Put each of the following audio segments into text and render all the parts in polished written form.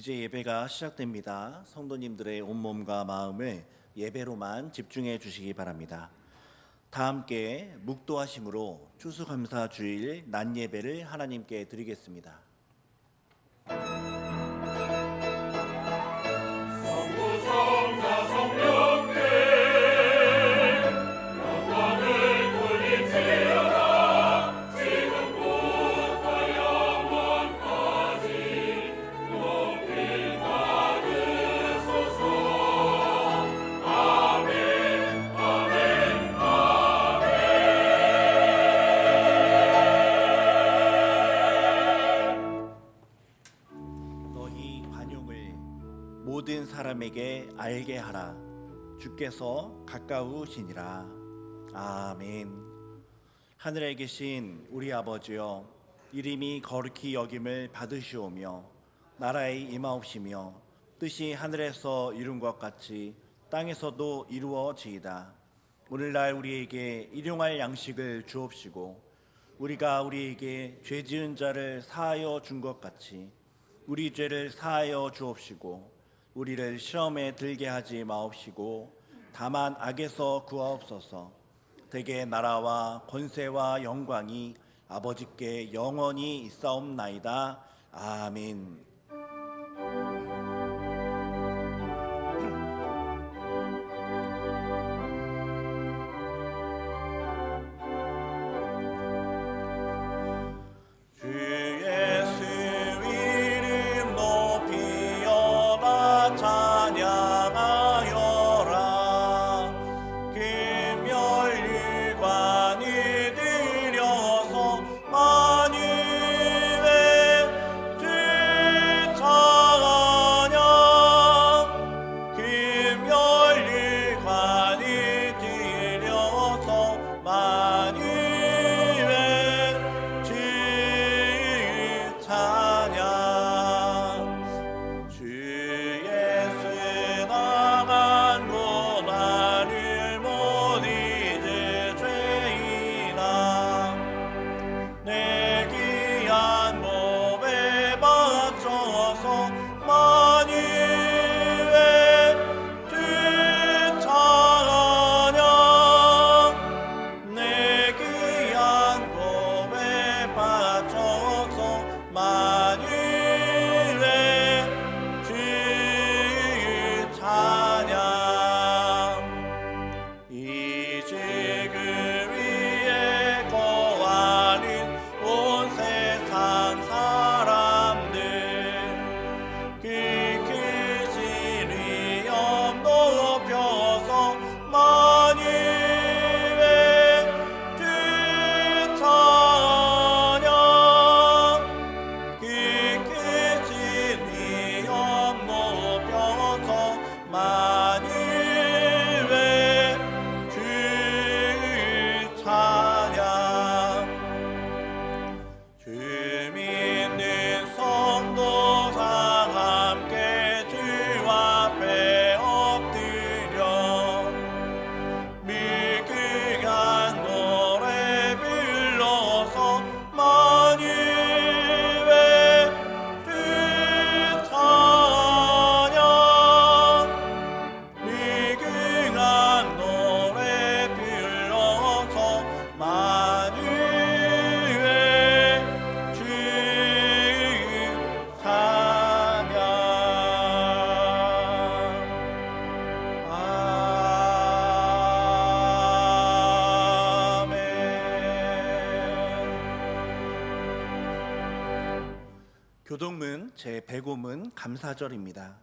이제 예배가 시작됩니다. 성도님들의 온몸과 마음을 예배로만 집중해 주시기 바랍니다. 다 함께 묵도하심으로 추수감사 주일 낮 예배를 하나님께 드리겠습니다. 모든 사람에게 알게 하라. 주께서 가까우시니라. 아멘. 하늘에 계신 우리 아버지여, 이름이 거룩히 여김을 받으시오며 나라의 임하옵시며 뜻이 하늘에서 이룬 것 같이 땅에서도 이루어지이다. 오늘날 우리에게 일용할 양식을 주옵시고 우리가 우리에게 죄 지은 자를 사하여 준 것 같이 우리 죄를 사하여 주옵시고 우리를 시험에 들게 하지 마옵시고 다만 악에서 구하옵소서. 대개 나라와 권세와 영광이 아버지께 영원히 있사옵나이다. 아멘. 교독문 제105문 감사절입니다.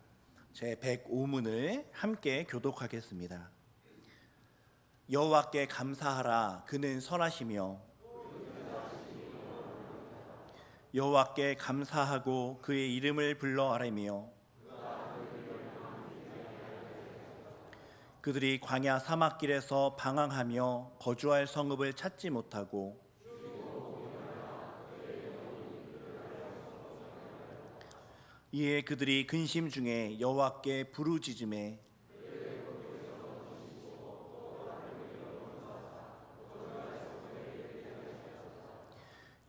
제105문을 함께 교독하겠습니다. 여호와께 감사하라. 그는 선하시며 여호와께 감사하고 그의 이름을 불러 아뢰며 그들이 광야 사막길에서 방황하며 거주할 성읍을 찾지 못하고 이에 그들이 근심 중에 여호와께 부르짖음에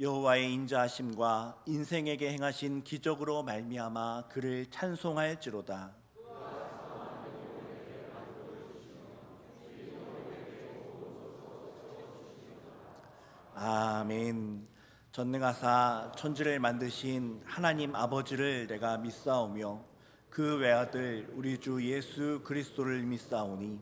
여호와의 인자하심과 인생에게 행하신 기적으로 말미암아 그를 찬송할지로다. 아멘. 전능하사 천지를 만드신 하나님 아버지를 내가 믿사오며 그 외아들 우리 주 예수 그리스도를 믿사오니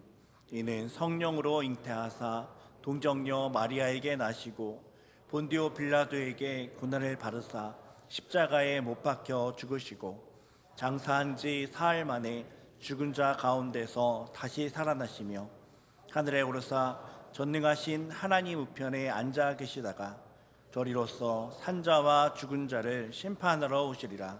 이는 성령으로 잉태하사 동정녀 마리아에게 나시고 본디오 빌라도에게 고난을 받으사 십자가에 못 박혀 죽으시고 장사한 지 사흘 만에 죽은 자 가운데서 다시 살아나시며 하늘에 오르사 전능하신 하나님 우편에 앉아 계시다가 저리로서 산자와 죽은 자를 심판하러 오시리라.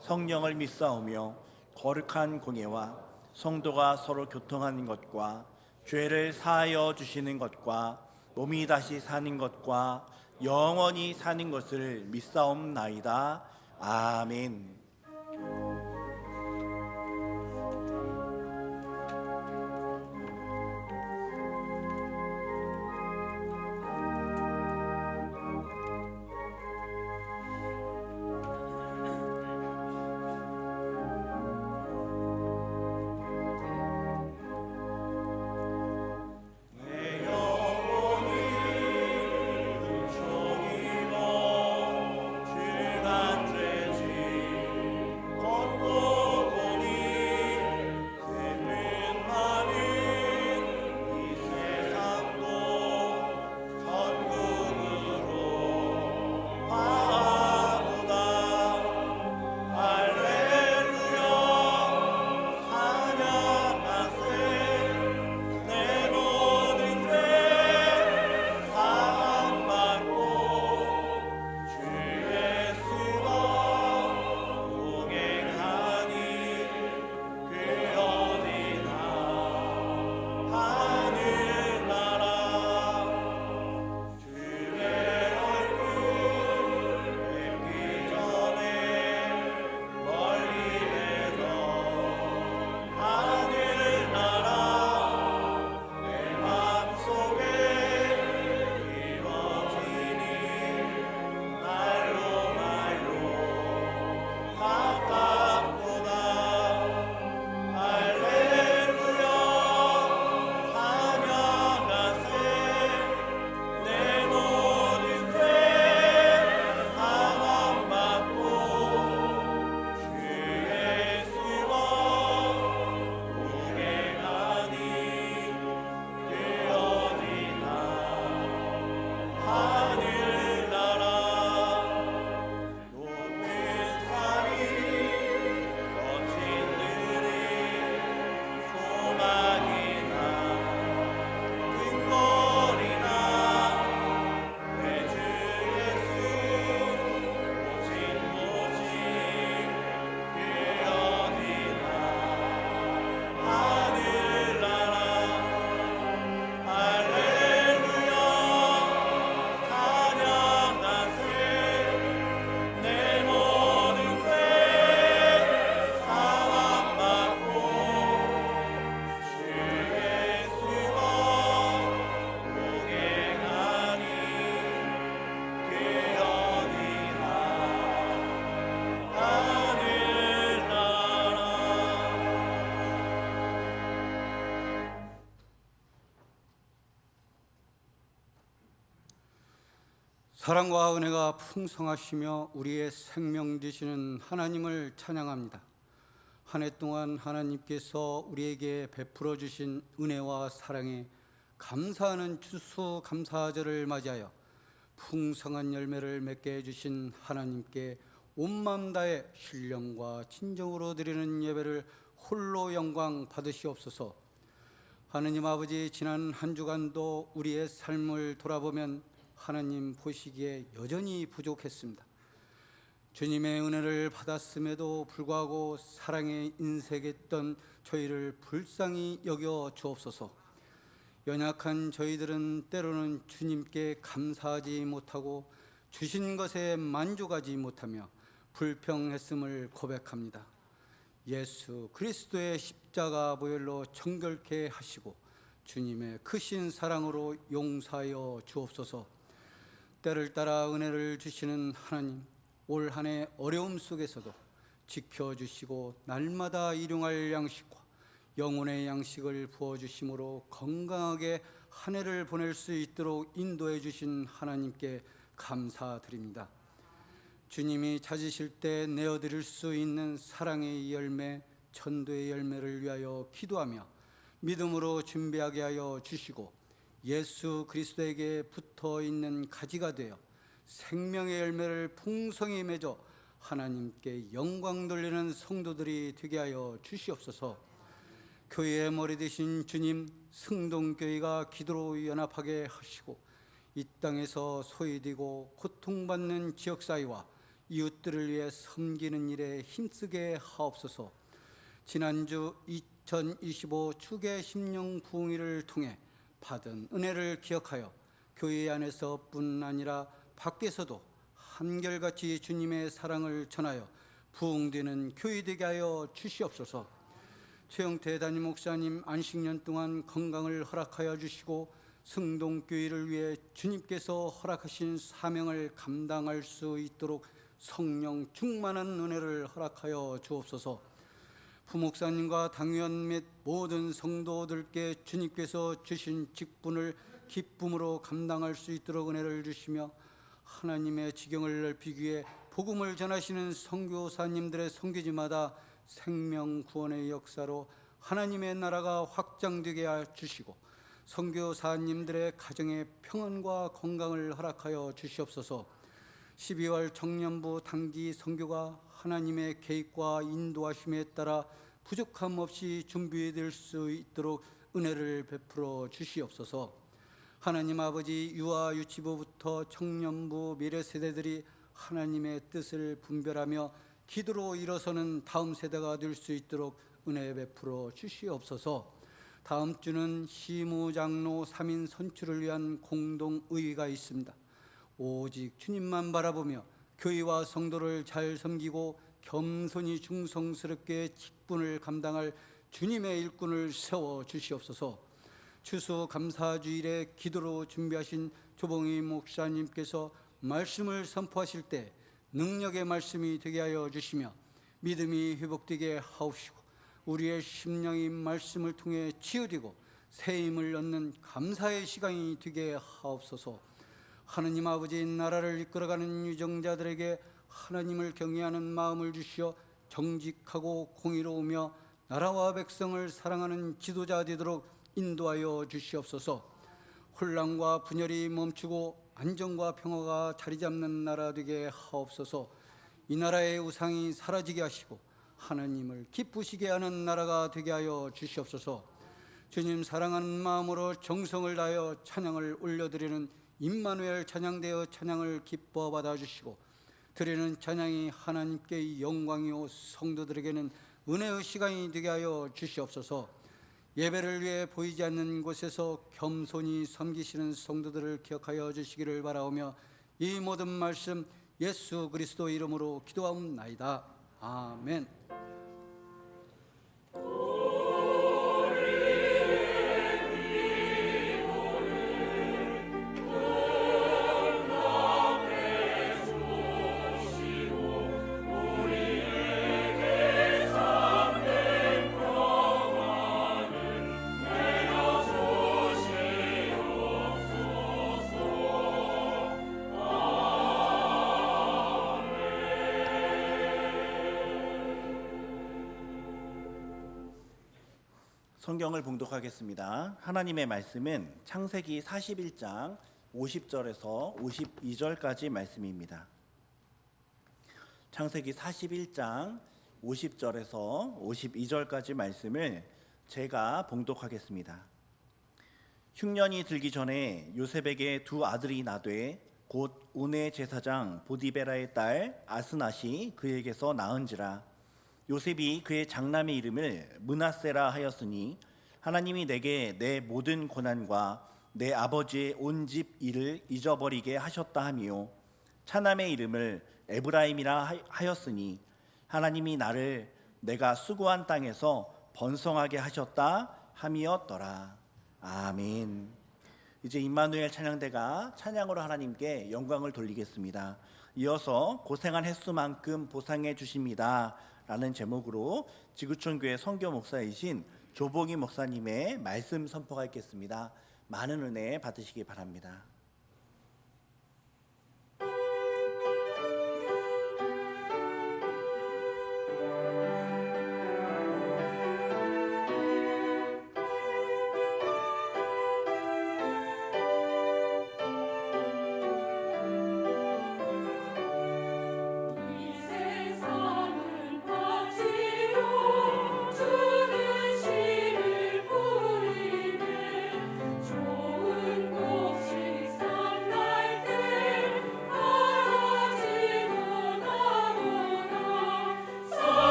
성령을 믿사오며 거룩한 공예와 성도가 서로 교통하는 것과 죄를 사하여 주시는 것과 몸이 다시 사는 것과 영원히 사는 것을 믿사옵나이다. 아멘. 사랑과 은혜가 풍성하시며 우리의 생명 되시는 하나님을 찬양합니다. 한 해 동안 하나님께서 우리에게 베풀어 주신 은혜와 사랑에 감사하는 추수감사절을 맞이하여 풍성한 열매를 맺게 해주신 하나님께 온 마음 다해 신령과 진정으로 드리는 예배를 홀로 영광 받으시옵소서. 하느님 아버지, 지난 한 주간도 우리의 삶을 돌아보면 하나님 보시기에 여전히 부족했습니다. 주님의 은혜를 받았음에도 불구하고 사랑에 인색했던 저희를 불쌍히 여겨 주옵소서. 연약한 저희들은 때로는 주님께 감사하지 못하고 주신 것에 만족하지 못하며 불평했음을 고백합니다. 예수 그리스도의 십자가 보혈로 정결케 하시고 주님의 크신 사랑으로 용서하여 주옵소서. 때를 따라 은혜를 주시는 하나님, 올 한 해 어려움 속에서도 지켜주시고 날마다 일용할 양식과 영혼의 양식을 부어주심으로 건강하게 한 해를 보낼 수 있도록 인도해 주신 하나님께 감사드립니다. 주님이 찾으실 때 내어드릴 수 있는 사랑의 열매, 전도의 열매를 위하여 기도하며 믿음으로 준비하게 하여 주시고 예수 그리스도에게 붙어 있는 가지가 되어 생명의 열매를 풍성히 맺어 하나님께 영광 돌리는 성도들이 되게 하여 주시옵소서. 교회의 머리 되신 주님, 승동교회가 기도로 연합하게 하시고 이 땅에서 소외되고 고통받는 지역사회와 이웃들을 위해 섬기는 일에 힘쓰게 하옵소서. 지난주 2025 추계 심령 부흥회를 통해 받은 은혜를 기억하여 교회 안에서뿐 아니라 밖에서도 한결같이 주님의 사랑을 전하여 부흥되는 교회 되게 하여 주시옵소서. 최영태 담임 목사님 안식년 동안 건강을 허락하여 주시고 승동교회를 위해 주님께서 허락하신 사명을 감당할 수 있도록 성령 충만한 은혜를 허락하여 주옵소서. 부목사님과 당위원 및 모든 성도들께 주님께서 주신 직분을 기쁨으로 감당할 수 있도록 은혜를 주시며 하나님의 지경을 넓히기 위해 복음을 전하시는 선교사님들의 선교지마다 생명 구원의 역사로 하나님의 나라가 확장되게 해주시고 선교사님들의 가정의 평안과 건강을 허락하여 주시옵소서. 12월 청년부 단기 선교가 하나님의 계획과 인도하심에 따라 부족함 없이 준비될 수 있도록 은혜를 베풀어 주시옵소서. 하나님 아버지, 유아 유치부부터 청년부 미래 세대들이 하나님의 뜻을 분별하며 기도로 일어서는 다음 세대가 될 수 있도록 은혜 베풀어 주시옵소서. 다음 주는 시무장로 3인 선출을 위한 공동의의가 있습니다. 오직 주님만 바라보며 교회와 성도를 잘 섬기고 겸손히 중성스럽게 직분을 감당할 주님의 일꾼을 세워 주시옵소서. 추수감사주일에 기도로 준비하신 조봉희 목사님께서 말씀을 선포하실 때 능력의 말씀이 되게 하여 주시며 믿음이 회복되게 하옵시고 우리의 심령이 말씀을 통해 치유되고 새 힘을 얻는 감사의 시간이 되게 하옵소서. 하느님 아버지, 나라를 이끌어가는 유정자들에게 하나님을 경외하는 마음을 주시어 정직하고 공의로우며 나라와 백성을 사랑하는 지도자 되도록 인도하여 주시옵소서. 혼란과 분열이 멈추고 안정과 평화가 자리 잡는 나라 되게 하옵소서. 이 나라의 우상이 사라지게 하시고 하나님을 기쁘시게 하는 나라가 되게 하여 주시옵소서. 주님 사랑하는 마음으로 정성을 다하여 찬양을 올려드리는 임마누엘 찬양되어 찬양을 기뻐 받아주시고 드리는 찬양이 하나님께 영광이요 성도들에게는 은혜의 시간이 되게 하여 주시옵소서. 예배를 위해 보이지 않는 곳에서 겸손히 섬기시는 성도들을 기억하여 주시기를 바라오며 이 모든 말씀 예수 그리스도 이름으로 기도하옵나이다. 아멘. 성경을 봉독하겠습니다. 하나님의 말씀은 창세기 41장 50절에서 52절까지 말씀입니다. 창세기 41장 50절에서 52절까지 말씀을 제가 봉독하겠습니다. 흉년이 들기 전에 요셉에게 두 아들이 나되 곧 온의 제사장 보디베라의 딸 아스낫이 그에게서 낳은지라. 요셉이 그의 장남의 이름을 므낫세라 하였으니 하나님이 내게 내 모든 고난과 내 아버지의 온 집 일을 잊어버리게 하셨다 하미요, 차남의 이름을 에브라임이라 하였으니 하나님이 나를 내가 수고한 땅에서 번성하게 하셨다 함이었더라. 아멘. 이제 임마누엘 찬양대가 찬양으로 하나님께 영광을 돌리겠습니다. 이어서 고생한 횟수만큼 보상해 주십니다 라는 제목으로 지구촌 교회 선교 목사이신 조봉희 목사님의 말씀 선포가 있겠습니다. 많은 은혜 받으시기 바랍니다.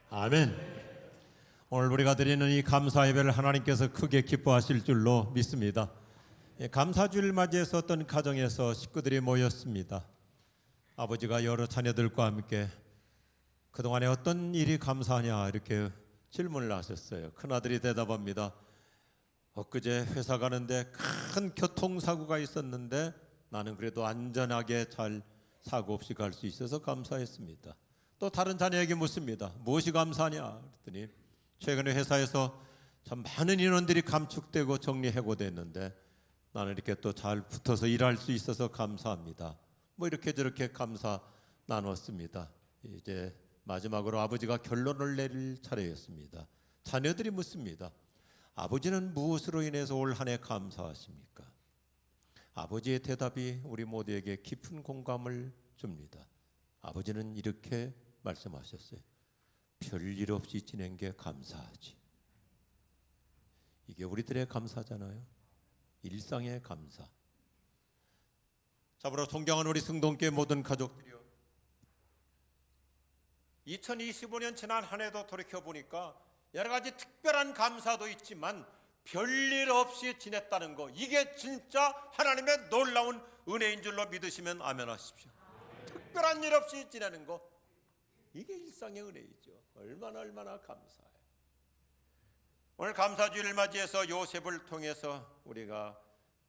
아멘. 오늘 우리가 드리는 이 감사 예배를 하나님께서 크게 기뻐하실 줄로 믿습니다. 감사주를 맞이해서 어떤 가정에서 식구들이 모였습니다. 아버지가 여러 자녀들과 함께 그동안에 어떤 일이 감사하냐 이렇게 질문을 하셨어요. 큰아들이 대답합니다. 엊그제 회사 가는데 큰 교통사고가 있었는데 나는 그래도 안전하게 잘 사고 없이 갈 수 있어서 감사했습니다. 또 다른 자녀에게 묻습니다. 무엇이 감사하냐 그랬더니 최근에 회사에서 참 많은 인원들이 감축되고 정리해고됐는데 나는 이렇게 또 잘 붙어서 일할 수 있어서 감사합니다. 뭐 이렇게 저렇게 감사 나눴습니다. 이제 마지막으로 아버지가 결론을 내릴 차례였습니다. 자녀들이 묻습니다. 아버지는 무엇으로 인해서 올 한 해 감사하십니까? 아버지의 대답이 우리 모두에게 깊은 공감을 줍니다. 아버지는 이렇게 말씀하셨어요. 별일 없이 지낸 게 감사하지. 이게 우리들의 감사잖아요. 일상의 감사. 참으로 존경하는 우리 승동교회 모든 가족들이요, 2025년 지난 한 해도 돌이켜보니까 여러 가지 특별한 감사도 있지만 별일 없이 지냈다는 거, 이게 진짜 하나님의 놀라운 은혜인 줄로 믿으시면 아멘 하십시오. 특별한 일 없이 지내는 거, 이게 일상의 은혜이죠. 얼마나 감사해요. 오늘 감사주일을 맞이해서 요셉을 통해서 우리가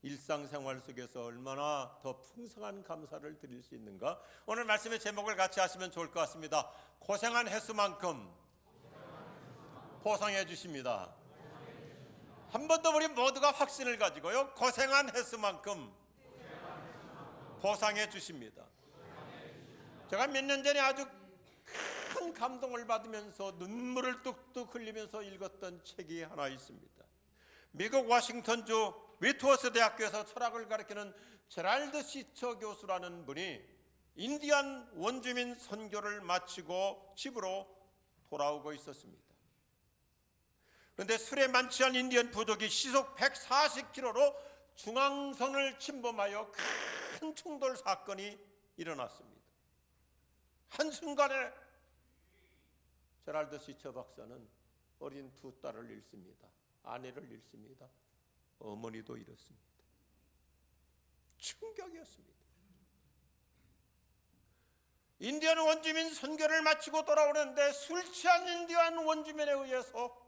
일상생활 속에서 얼마나 더 풍성한 감사를 드릴 수 있는가, 오늘 말씀의 제목을 같이 하시면 좋을 것 같습니다. 고생한 횟수만큼 보상해 주십니다. 한 번 더 우리 모두가 확신을 가지고요, 고생한 횟수만큼 보상해 주십니다. 제가 몇 년 전에 아주 큰 감동을 받으면서 눈물을 뚝뚝 흘리면서 읽었던 책이 하나 있습니다. 미국 워싱턴주 위트워스 대학교에서 철학을 가르치는 제랄드 시처 교수라는 분이 인디안 원주민 선교를 마치고 집으로 돌아오고 있었습니다. 그런데 술에 만취한 인디언 부족이 시속 140km로 중앙선을 침범하여 큰 충돌 사건이 일어났습니다. 한순간에 제랄드 시처 박사는 어린 두 딸을 잃습니다. 아내를 잃습니다. 어머니도 잃었습니다. 충격이었습니다. 인디언 원주민 선교를 마치고 돌아오는데 술 취한 인디언 원주민에 의해서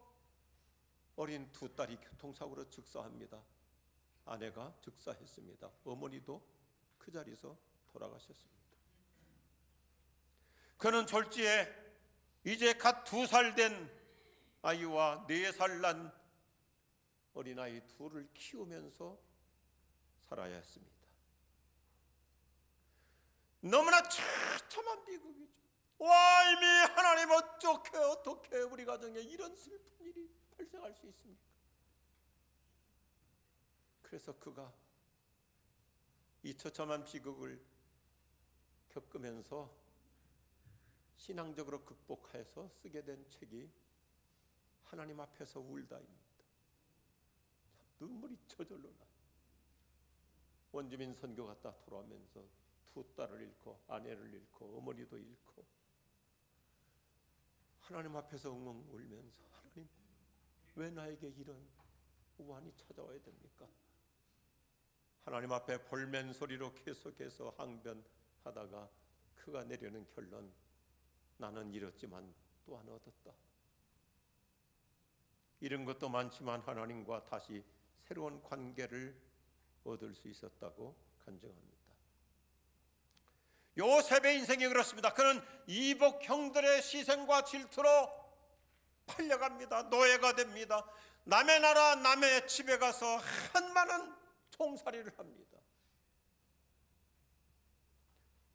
어린 두 딸이 교통사고로 즉사합니다. 아내가 즉사했습니다. 어머니도 그 자리에서 돌아가셨습니다. 그는 졸지에 이제 갓 2살 된 아이와 4살 난 어린아이 둘을 키우면서 살아야 했습니다. 너무나 처참한 비극이죠. 와, 이미 하나님 어떻게 우리 가정에 이런 슬픈 일이 발생할 수 있습니까? 그래서 그가 이 처참한 비극을 겪으면서 신앙적으로 극복해서 쓰게 된 책이 하나님 앞에서 울다입니다. 눈물이 저절로 나. 원주민 선교 갔다 돌아오면서 두 딸을 잃고 아내를 잃고 어머니도 잃고 하나님 앞에서 엉엉 울면서, 하나님 왜 나에게 이런 우환이 찾아와야 됩니까? 하나님 앞에 볼멘 소리로 계속해서 항변하다가 그가 내려는 결론, 나는 잃었지만 또한 얻었다. 잃은 것도 많지만 하나님과 다시 새로운 관계를 얻을 수 있었다고 간증합니다. 요셉의 인생이 그렇습니다. 그는 이복 형들의 시선과 질투로 팔려갑니다. 노예가 됩니다. 남의 나라 남의 집에 가서 한많은 종살이를 합니다.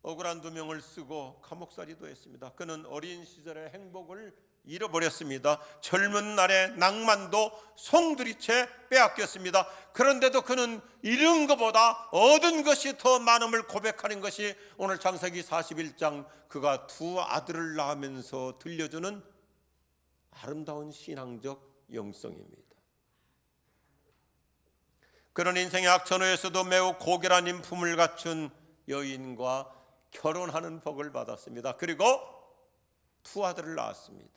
억울한 누명을 쓰고 감옥살이도 했습니다. 그는 어린 시절의 행복을 잃어버렸습니다. 젊은 날의 낭만도 송두리째 빼앗겼습니다. 그런데도 그는 잃은 것보다 얻은 것이 더 많음을 고백하는 것이 오늘 창세기 41장 그가 두 아들을 낳으면서 들려주는 아름다운 신앙적 영성입니다. 그런 인생의 악천후에서도 매우 고결한 인품을 갖춘 여인과 결혼하는 복을 받았습니다. 그리고 두 아들을 낳았습니다.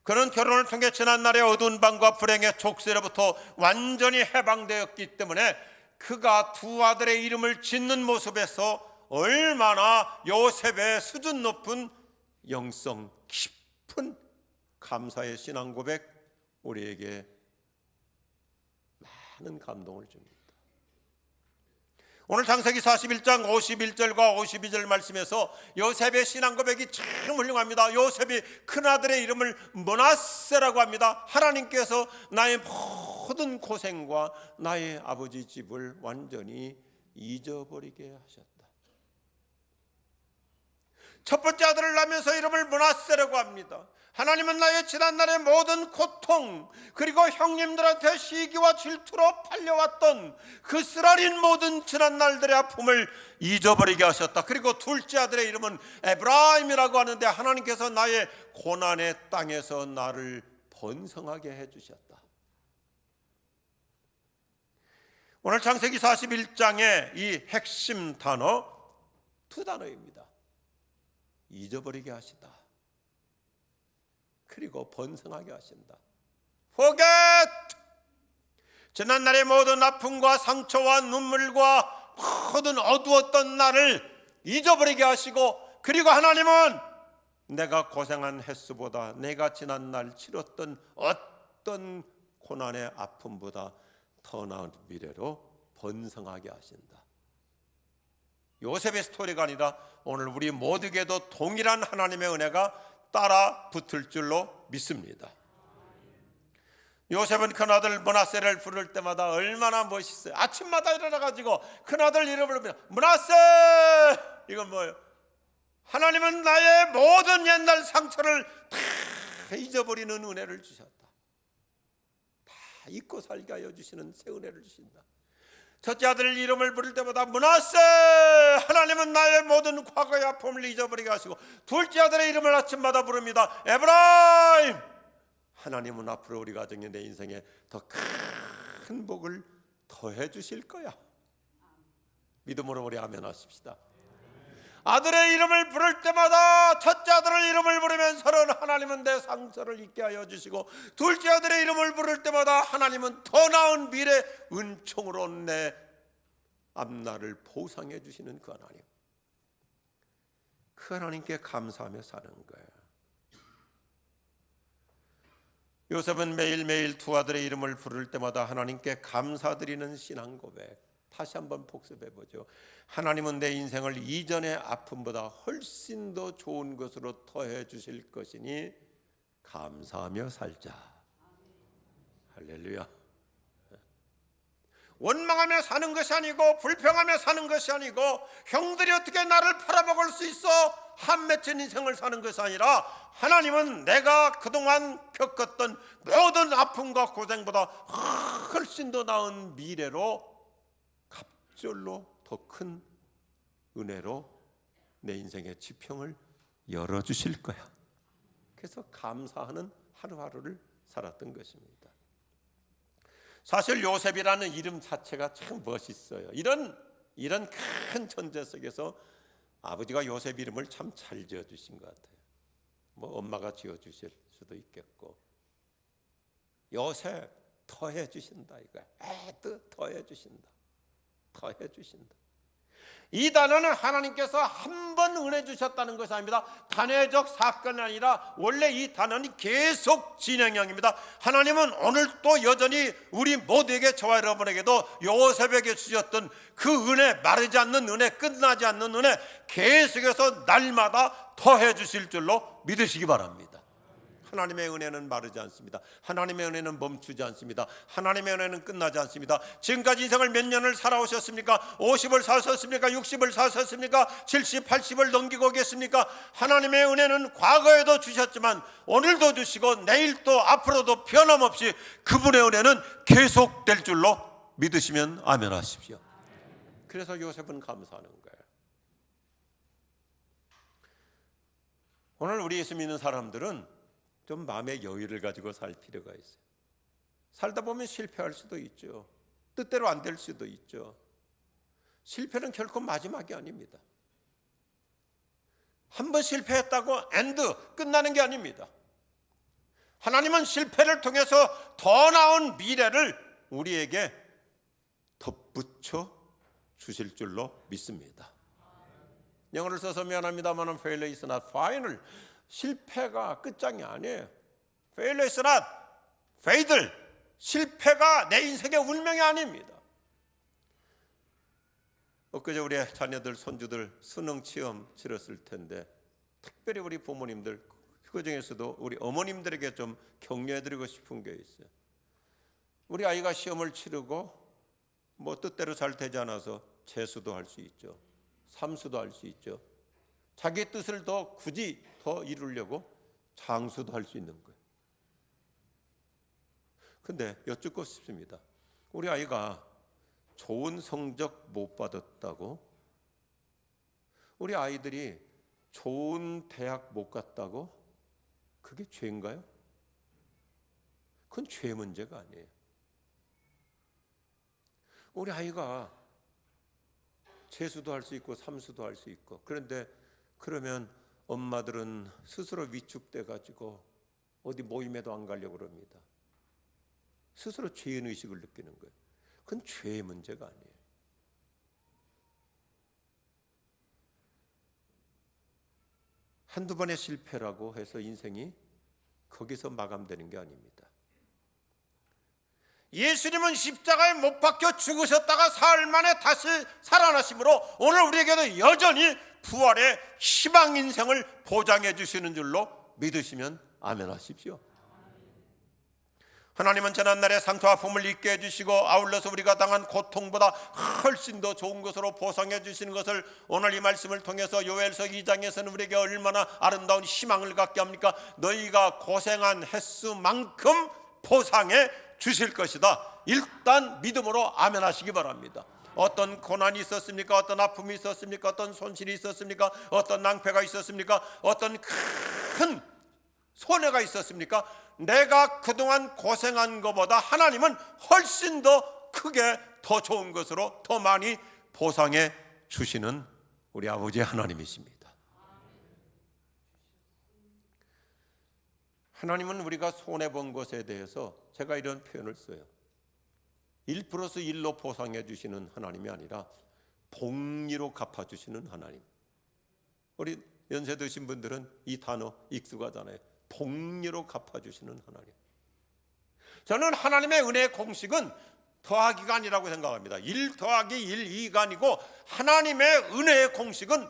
그는 결혼을 통해 지난날의 어두운 밤과 불행의 족쇄로부터 완전히 해방되었기 때문에 그가 두 아들의 이름을 짓는 모습에서 얼마나 요셉의 수준 높은 영성, 깊은 감사의 신앙 고백, 우리에게 많은 감동을 줍니다. 오늘 창세기 41장 51절과 52절 말씀에서 요셉의 신앙 고백이 참 훌륭합니다. 요셉이 큰아들의 이름을 므낫세라고 합니다. 하나님께서 나의 모든 고생과 나의 아버지 집을 완전히 잊어버리게 하셨다. 첫 번째 아들을 낳으면서 이름을 므낫세라고 합니다. 하나님은 나의 지난날의 모든 고통, 그리고 형님들한테 시기와 질투로 팔려왔던 그 쓰라린 모든 지난날들의 아픔을 잊어버리게 하셨다. 그리고 둘째 아들의 이름은 에브라임이라고 하는데 하나님께서 나의 고난의 땅에서 나를 번성하게 해주셨다. 오늘 창세기 41장의 이 핵심 단어 두 단어입니다. 잊어버리게 하시다. 그리고 번성하게 하신다. Forget! 지난날의 모든 아픔과 상처와 눈물과 모든 어두웠던 나를 잊어버리게 하시고, 그리고 하나님은 내가 고생한 횟수보다 내가 지난날 치렀던 어떤 고난의 아픔보다 더 나은 미래로 번성하게 하신다. 요셉의 스토리가 아니라 오늘 우리 모두에게도 동일한 하나님의 은혜가 따라 붙을 줄로 믿습니다. 요셉은 큰아들 므낫세를 부를 때마다 얼마나 멋있어요. 아침마다 일어나가지고 큰아들 이름을 부르면 므낫세! 이건 뭐예요? 하나님은 나의 모든 옛날 상처를 다 잊어버리는 은혜를 주셨다. 다 잊고 살게 하여 주시는 새 은혜를 주신다. 첫째 아들 이름을 부를 때마다 므낫세! 하나님은 나의 모든 과거의 아픔을 잊어버리게 하시고, 둘째 아들의 이름을 아침마다 부릅니다. 에브라임! 하나님은 앞으로 우리 가정의 내 인생에 더 큰 복을 더해 주실 거야. 믿음으로 우리 아멘 하십시다. 아들의 이름을 부를 때마다 첫째 아들의 이름을 부르면서는 하나님은 내 상처를 잊게 하여 주시고, 둘째 아들의 이름을 부를 때마다 하나님은 더 나은 미래 은총으로 내 앞날을 보상해 주시는 그 하나님, 그 하나님께 감사하며 사는 거예요. 요셉은 매일매일 두 아들의 이름을 부를 때마다 하나님께 감사드리는 신앙 고백, 다시 한번 복습해 보죠. 하나님은 내 인생을 이전의 아픔보다 훨씬 더 좋은 것으로 더해 주실 것이니 감사하며 살자. 할렐루야. 원망하며 사는 것이 아니고, 불평하며 사는 것이 아니고, 형들이 어떻게 나를 팔아먹을 수 있어 한 맺힌 인생을 사는 것이 아니라, 하나님은 내가 그동안 겪었던 모든 아픔과 고생보다 훨씬 더 나은 미래로, 갑절로 더 큰 은혜로 내 인생의 지평을 열어주실 거야. 그래서 감사하는 하루하루를 살았던 것입니다. 사실 요셉이라는 이름 자체가 참 멋있어요. 이런 큰 천재 속에서 아버지가 요셉 이름을 참 잘 지어주신 것 같아요. 뭐 엄마가 지어주실 수도 있겠고, 요셉 더해 주신다 이거야. 더해 주신다. 더해 주신다. 이 단어는 하나님께서 한 번 은혜 주셨다는 것이 아닙니다. 단회적 사건이 아니라 원래 이 단어는 계속 진행형입니다. 하나님은 오늘 또 여전히 우리 모두에게, 저와 여러분에게도 요셉에게 주셨던 그 은혜, 마르지 않는 은혜, 끝나지 않는 은혜, 계속해서 날마다 더해 주실 줄로 믿으시기 바랍니다. 하나님의 은혜는 마르지 않습니다. 하나님의 은혜는 멈추지 않습니다. 하나님의 은혜는 끝나지 않습니다. 지금까지 인생을 몇 년을 살아오셨습니까? 50을 사셨습니까? 60을 사셨습니까? 70, 80을 넘기고 계십니까? 하나님의 은혜는 과거에도 주셨지만 오늘도 주시고 내일도 앞으로도 변함없이 그분의 은혜는 계속될 줄로 믿으시면 아멘 하십시오. 그래서 요셉은 감사하는 거예요. 오늘 우리 예수 믿는 사람들은 좀 마음의 여유를 가지고 살 필요가 있어요. 살다 보면 실패할 수도 있죠. 뜻대로 안 될 수도 있죠. 실패는 결코 마지막이 아닙니다. 한 번 실패했다고 엔드, 끝나는 게 아닙니다. 하나님은 실패를 통해서 더 나은 미래를 우리에게 덧붙여 주실 줄로 믿습니다. 영어를 써서 미안합니다만 failure is not final. 실패가 끝장이 아니에요. failure is not fatal. 실패가 내 인생의 운명이 아닙니다. 엊그제 우리 자녀들, 손주들 수능 시험 치렀을 텐데, 특별히 우리 부모님들, 그 중에서도 우리 어머님들에게 좀 격려해드리고 싶은 게 있어요. 우리 아이가 시험을 치르고 뭐 뜻대로 잘 되지 않아서 재수도 할 수 있죠. 삼수도 할 수 있죠. 자기 뜻을 더 굳이 더 이루려고 장수도 할 수 있는 거예요. 근데 여쭙고 싶습니다. 우리 아이가 좋은 성적 못 받았다고, 우리 아이들이 좋은 대학 못 갔다고, 그게 죄인가요? 그건 죄 문제가 아니에요. 우리 아이가 재수도 할 수 있고 삼수도 할 수 있고, 그런데 그러면 엄마들은 스스로 위축돼 가지고 어디 모임에도 안 가려고 그럽니다. 스스로 죄인의식을 느끼는 거예요. 그건 죄의 문제가 아니에요. 한두 번의 실패라고 해서 인생이 거기서 마감되는 게 아닙니다. 예수님은 십자가에 못 박혀 죽으셨다가 사흘 만에 다시 살아나심으로 오늘 우리에게도 여전히 부활의 희망 인생을 보장해 주시는 줄로 믿으시면 아멘 하십시오. 하나님은 지난날의 상처 아픔을 잊게 해주시고 아울러서 우리가 당한 고통보다 훨씬 더 좋은 것으로 보상해 주시는 것을 오늘 이 말씀을 통해서 요엘서 2장에서는 우리에게 얼마나 아름다운 희망을 갖게 합니까? 너희가 고생한 횟수만큼 보상해 주실 것이다. 일단 믿음으로 아멘 하시기 바랍니다. 어떤 고난이 있었습니까? 어떤 아픔이 있었습니까? 어떤 손실이 있었습니까? 어떤 낭패가 있었습니까? 어떤 큰 손해가 있었습니까? 내가 그동안 고생한 것보다 하나님은 훨씬 더 크게 더 좋은 것으로 더 많이 보상해 주시는 우리 아버지 하나님이십니다. 하나님은 우리가 손해본 것에 대해서 제가 이런 표현을 써요. 1 플러스 1로 보상해 주시는 하나님이 아니라 복리로 갚아주시는 하나님. 우리 연세 드신 분들은 이 단어 익숙하잖아요. 복리로 갚아주시는 하나님. 저는 하나님의 은혜의 공식은 더하기가 아니라고 생각합니다. 1 더하기 1, 2가 아니고 하나님의 은혜의 공식은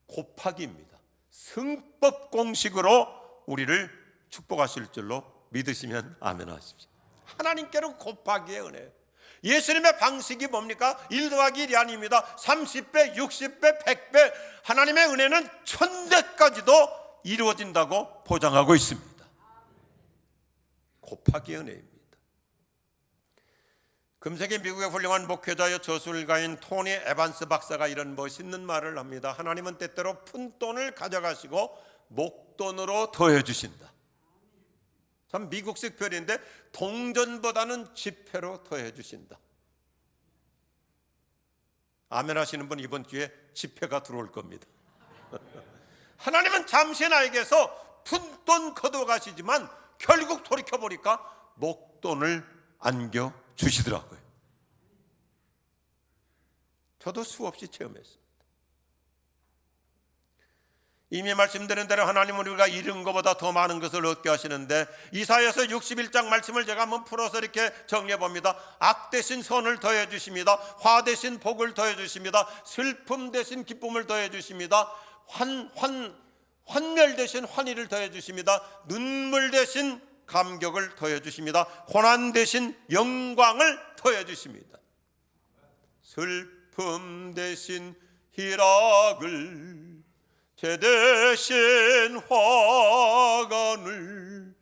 곱하기입니다. 승법 공식으로 우리를 축복하실 줄로 믿으시면 아멘 하십시오. 하나님께로 곱하기의 은혜. 예수님의 방식이 뭡니까? 1 더하기 1이 아닙니다. 30배, 60배, 100배 하나님의 은혜는 1000배까지도 이루어진다고 보장하고 있습니다. 곱하기 은혜입니다. 금세기 미국의 훌륭한 목회자여 저술가인 토니 에반스 박사가 이런 멋있는 말을 합니다. 하나님은 때때로 푼돈을 가져가시고 목돈으로 더해주신다. 참 미국식 표현인데 동전보다는 지폐로 더해주신다. 아멘 하시는 분 이번 주에 지폐가 들어올 겁니다. 하나님은 잠시 나에게서 푼돈 걷어가시지만 결국 돌이켜보니까 목돈을 안겨주시더라고요. 저도 수없이 체험했습니다. 이미 말씀드린 대로 하나님은 우리가 잃은 것보다 더 많은 것을 얻게 하시는데 이사야서 61장 말씀을 제가 한번 풀어서 이렇게 정리해 봅니다. 악 대신 선을 더해 주십니다. 화 대신 복을 더해 주십니다. 슬픔 대신 기쁨을 더해 주십니다. 환멸 대신 환희를 더해 주십니다. 눈물 대신 감격을 더해 주십니다. 고난 대신 영광을 더해 주십니다. 슬픔 대신 희락을, 죄 대신 화관을,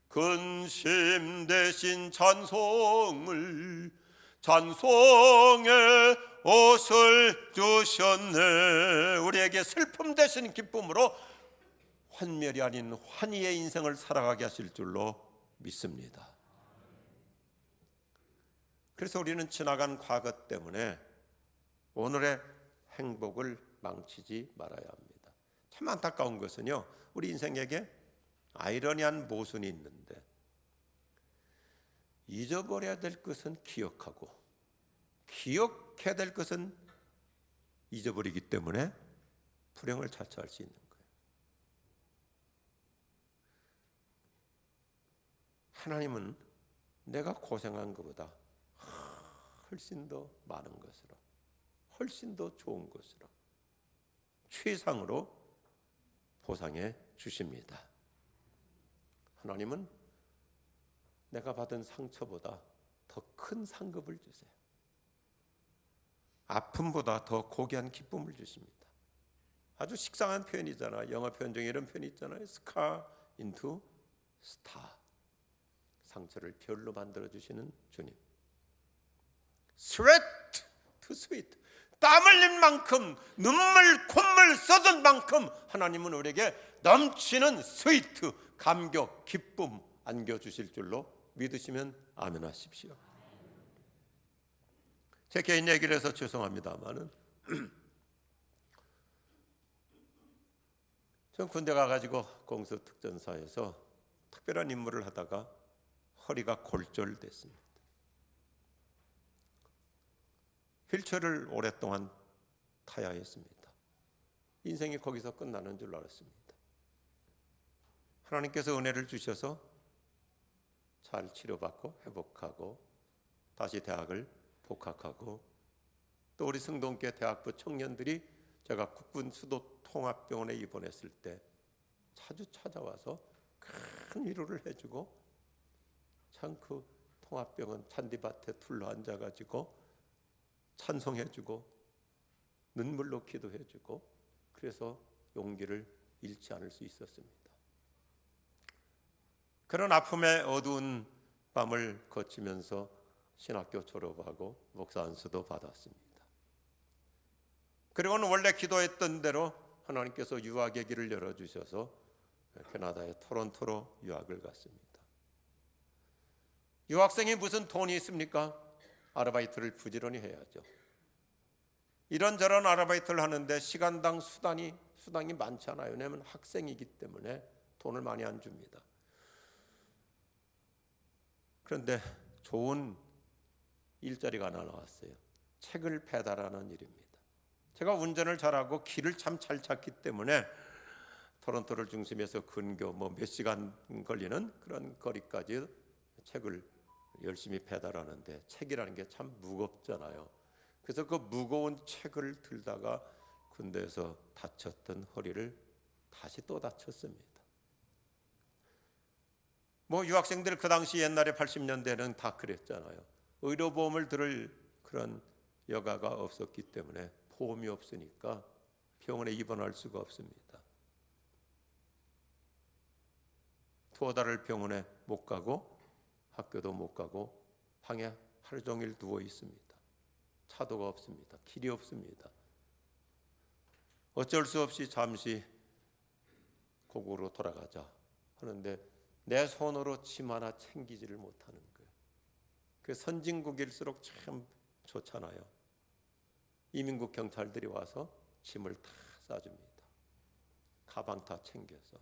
근심 대신 찬송을, 찬송의 옷을 주셨네. 우리에게 슬픔 대신 기쁨으로 환멸이 아닌 환희의 인생을 살아가게 하실 줄로 믿습니다. 그래서 우리는 지나간 과거 때문에 오늘의 행복을 망치지 말아야 합니다. 참 안타까운 것은요, 우리 인생에게 아이러니한 모순이 있는데 잊어버려야 될 것은 기억하고 기억해야 될 것은 잊어버리기 때문에 불행을 자처할 수 있는 거예요. 하나님은 내가 고생한 것보다 훨씬 더 많은 것으로, 훨씬 더 좋은 것으로, 최상으로 보상해 주십니다. 하나님은 내가 받은 상처보다 더 큰 상급을 주세요. 아픔보다 더 고귀한 기쁨을 주십니다. 아주 식상한 표현이잖아요. 영어 표현 중에 이런 표현이 있잖아요. Scar into star. 상처를 별로 만들어 주시는 주님. Sweat to sweet. 땀 흘린 만큼, 눈물 콧물 쏟은 만큼 하나님은 우리에게 넘치는 스위트, 감격, 기쁨 안겨주실 줄로 믿으시면 아멘 하십시오. 제 개인 얘기를 해서 죄송합니다만은 전 군대 가가지고 공수특전사에서 특별한 임무를 하다가 허리가 골절됐습니다. 휠체어를 오랫동안 타야 했습니다. 인생이 거기서 끝나는 줄 알았습니다. 하나님께서 은혜를 주셔서 잘 치료받고 회복하고 다시 대학을 복학하고 또 우리 승동계 대학부 청년들이 제가 국군 수도 통합병원에 입원했을 때 자주 찾아와서 큰 위로를 해주고 참 그 통합병원 잔디밭에 둘러 앉아가지고 찬송해주고 눈물로 기도해주고 그래서 용기를 잃지 않을 수 있었습니다. 그런 아픔의 어두운 밤을 거치면서 신학교 졸업하고 목사 안수도 받았습니다. 그리고는 원래 기도했던 대로 하나님께서 유학의 길을 열어주셔서 캐나다의 토론토로 유학을 갔습니다. 유학생이 무슨 돈이 있습니까? 아르바이트를 부지런히 해야죠. 이런저런 아르바이트를 하는데 시간당 수당이 많지 않아요. 왜냐하면 학생이기 때문에 돈을 많이 안 줍니다. 그런데 좋은 일자리가 하나 나왔어요. 책을 배달하는 일입니다. 제가 운전을 잘하고 길을 참 잘 찾기 때문에 토론토를 중심해서 근교 몇 시간 걸리는 그런 거리까지 책을 열심히 배달하는데 책이라는 게 참 무겁잖아요. 그래서 그 무거운 책을 들다가 군대에서 다쳤던 허리를 다시 또 다쳤습니다. 유학생들 그 당시 옛날에 80년대는 다 그랬잖아요. 의료보험을 들을 그런 여가가 없었기 때문에 보험이 없으니까 병원에 입원할 수가 없습니다. 두어 달을 병원에 못 가고 학교도 못 가고 방에 하루 종일 누워 있습니다. 차도가 없습니다. 길이 없습니다. 어쩔 수 없이 잠시 고국으로 돌아가자 하는데 내 손으로 짐 하나 챙기지를 못하는 거예요. 그 선진국일수록 참 좋잖아요. 이민국 경찰들이 와서 짐을 다 싸줍니다. 가방 다 챙겨서.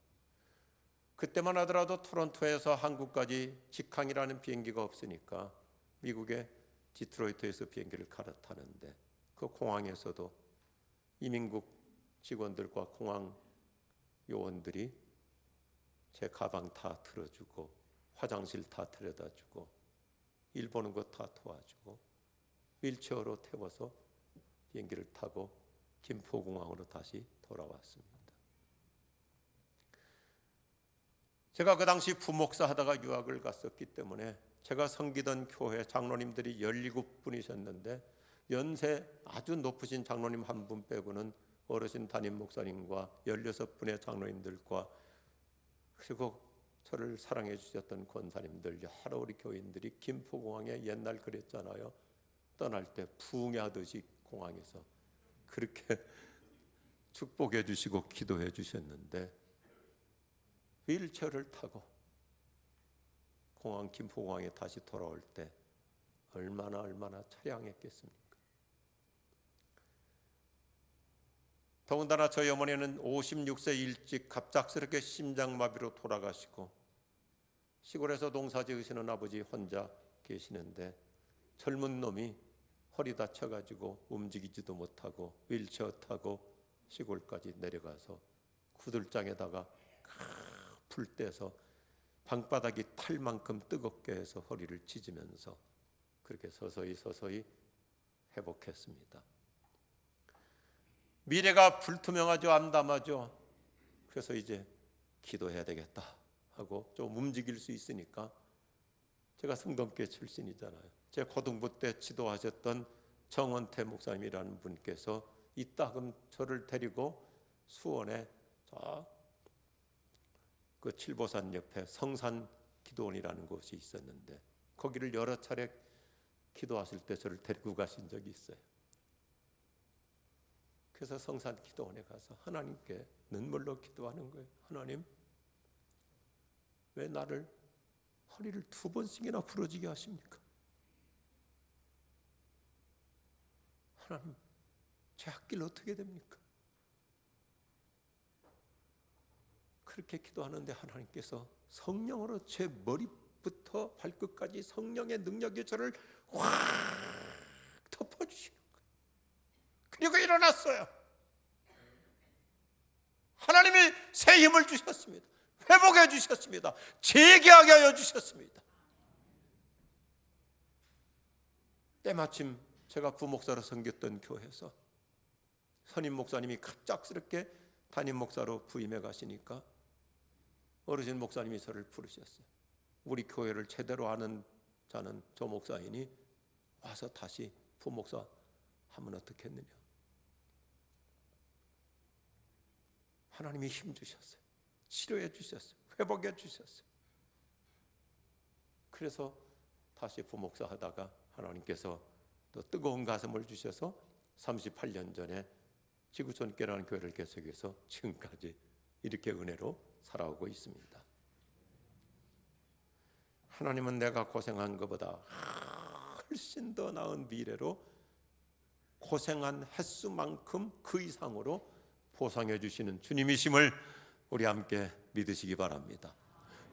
그때만 하더라도 토론토에서 한국까지 직항이라는 비행기가 없으니까 미국의 디트로이트에서 비행기를 갈아타는데 그 공항에서도 이민국 직원들과 공항 요원들이 제 가방 다 들어주고 화장실 다 데려다주고 일 보는 거 다 도와주고 휠체어로 태워서 비행기를 타고 김포공항으로 다시 돌아왔습니다. 제가 그 당시 부목사 하다가 유학을 갔었기 때문에 제가 섬기던 교회 장로님들이 17분이셨는데 연세 아주 높으신 장로님 한 분 빼고는 어르신 담임 목사님과 16분의 장로님들과 그리고 저를 사랑해 주셨던 권사님들 여러 우리 교인들이 김포공항에 옛날 그랬잖아요. 떠날 때 부흥하듯이 공항에서 그렇게 축복해 주시고 기도해 주셨는데 휠체어를 타고 공항 김포공항에 다시 돌아올 때 얼마나 처량했겠습니까? 더군다나 저희 어머니는 56세 일찍 갑작스럽게 심장마비로 돌아가시고 시골에서 농사 지으시는 아버지 혼자 계시는데 젊은 놈이 허리 다쳐가지고 움직이지도 못하고 휠체어 타고 시골까지 내려가서 구들장에다가 불 떼서 방바닥이 탈 만큼 뜨겁게 해서 허리를 찢으면서 그렇게 서서히 회복했습니다. 미래가 불투명하죠. 암담하죠. 그래서 이제 기도해야 되겠다 하고 좀 움직일 수 있으니까 제가 성동교회 출신이잖아요. 제 고등부 때 지도하셨던 정원태 목사님이라는 분께서 이따금 저를 데리고 수원에 그 칠보산 옆에 성산 기도원이라는 곳이 있었는데 거기를 여러 차례 기도하실 때 저를 데리고 가신 적이 있어요. 그래서 성산 기도원에 가서 하나님께 눈물로 기도하는 거예요. 하나님, 왜 나를 허리를 2번씩이나 부러지게 하십니까? 하나님, 제 앞길 어떻게 됩니까? 그렇게 기도하는데 하나님께서 성령으로 제 머리부터 발끝까지 성령의 능력이 저를 확 덮어주시는 거예요. 그리고 일어났어요. 하나님이 새 힘을 주셨습니다. 회복해 주셨습니다. 재기하게 하여 주셨습니다. 때마침 제가 부목사로 섬겼던 교회에서 선임 목사님이 갑작스럽게 담임 목사로 부임해 가시니까 어르신 목사님이 저를 부르셨어요. 우리 교회를 제대로 아는 자는 조 목사이니 와서 다시 부목사 하면 어떻겠느냐. 하나님이 힘 주셨어요. 치료해 주셨어요. 회복해 주셨어요. 그래서 다시 부목사 하다가 하나님께서 또 뜨거운 가슴을 주셔서 38년 전에 지구촌교회라는 교회를 개척해서 지금까지 이렇게 은혜로 살아오고 있습니다. 하나님은 내가 고생한 것보다 훨씬 더 나은 미래로 고생한 횟수만큼 그 이상으로 보상해 주시는 주님이심을 우리 함께 믿으시기 바랍니다.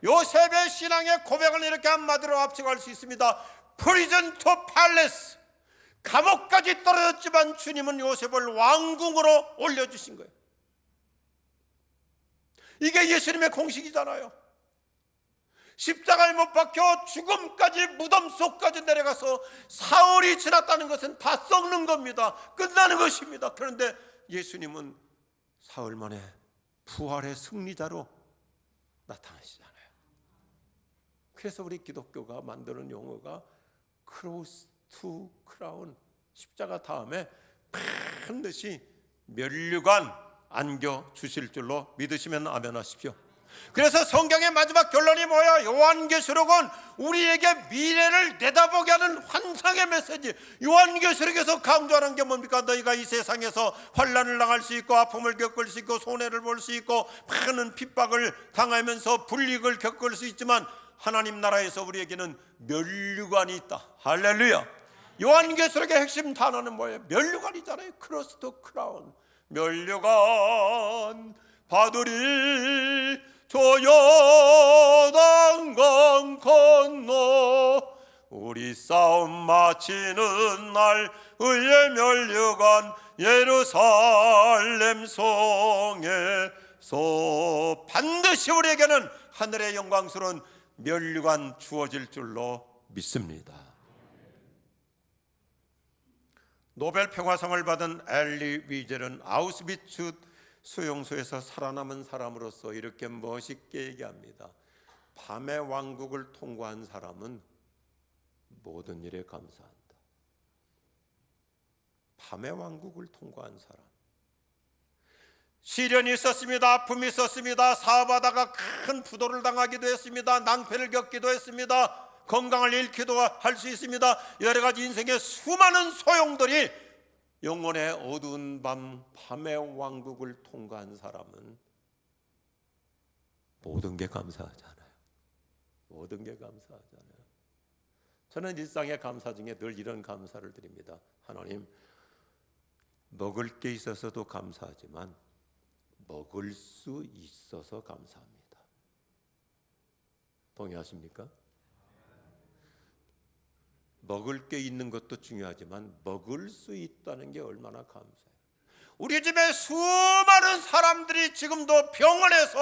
요셉의 신앙의 고백을 이렇게 한마디로 합쳐갈 수 있습니다. 프리즌 투 팔레스, 감옥까지 떨어졌지만 주님은 요셉을 왕궁으로 올려주신 거예요. 이게 예수님의 공식이잖아요. 십자가에 못 박혀 죽음까지, 무덤 속까지 내려가서 사흘이 지났다는 것은 다 썩는 겁니다. 끝나는 것입니다. 그런데 예수님은 사흘 만에 부활의 승리자로 나타나시잖아요. 그래서 우리 기독교가 만드는 용어가 크로스 투 크라운, 십자가 다음에 반드시 면류관 안겨 주실 줄로 믿으시면 아멘 하십시오. 그래서 성경의 마지막 결론이 뭐야? 요한계시록은 우리에게 미래를 내다보게 하는 환상의 메시지. 요한계시록에서 강조하는 게 뭡니까? 너희가 이 세상에서 환난을 당할 수 있고 아픔을 겪을 수 있고 손해를 볼 수 있고 많은 핍박을 당하면서 불이익을 겪을 수 있지만 하나님 나라에서 우리에게는 면류관이 있다. 할렐루야. 요한계시록의 핵심 단어는 뭐예요? 면류관이잖아요. 크로스 투 크라운. 면류관 받으리 저 요단강 건너 우리 싸움 마치는 날 의의 면류관 예루살렘 성에서 반드시 우리에게는 하늘의 영광스러운 면류관 주어질 줄로 믿습니다. 노벨 평화상을 받은 엘리 위젤은 아우슈비츠 수용소에서 살아남은 사람으로서 이렇게 멋있게 얘기합니다. 밤의 왕국을 통과한 사람은 모든 일에 감사한다. 밤의 왕국을 통과한 사람. 시련이 있었습니다. 아픔이 있었습니다. 사업하다가 큰 부도를 당하기도 했습니다. 낭패를 겪기도 했습니다. 건강을 잃기도 할 수 있습니다. 여러 가지 인생의 수많은 소용돌이 영혼의 어두운 밤의 왕국을 통과한 사람은 모든 게 감사하잖아요. 모든 게 감사하잖아요. 저는 일상의 감사 중에 늘 이런 감사를 드립니다. 하나님, 먹을 게 있어서도 감사하지만 먹을 수 있어서 감사합니다. 동의하십니까? 먹을 게 있는 것도 중요하지만 먹을 수 있다는 게 얼마나 감사해요. 우리 집에 수많은 사람들이 지금도 병원에서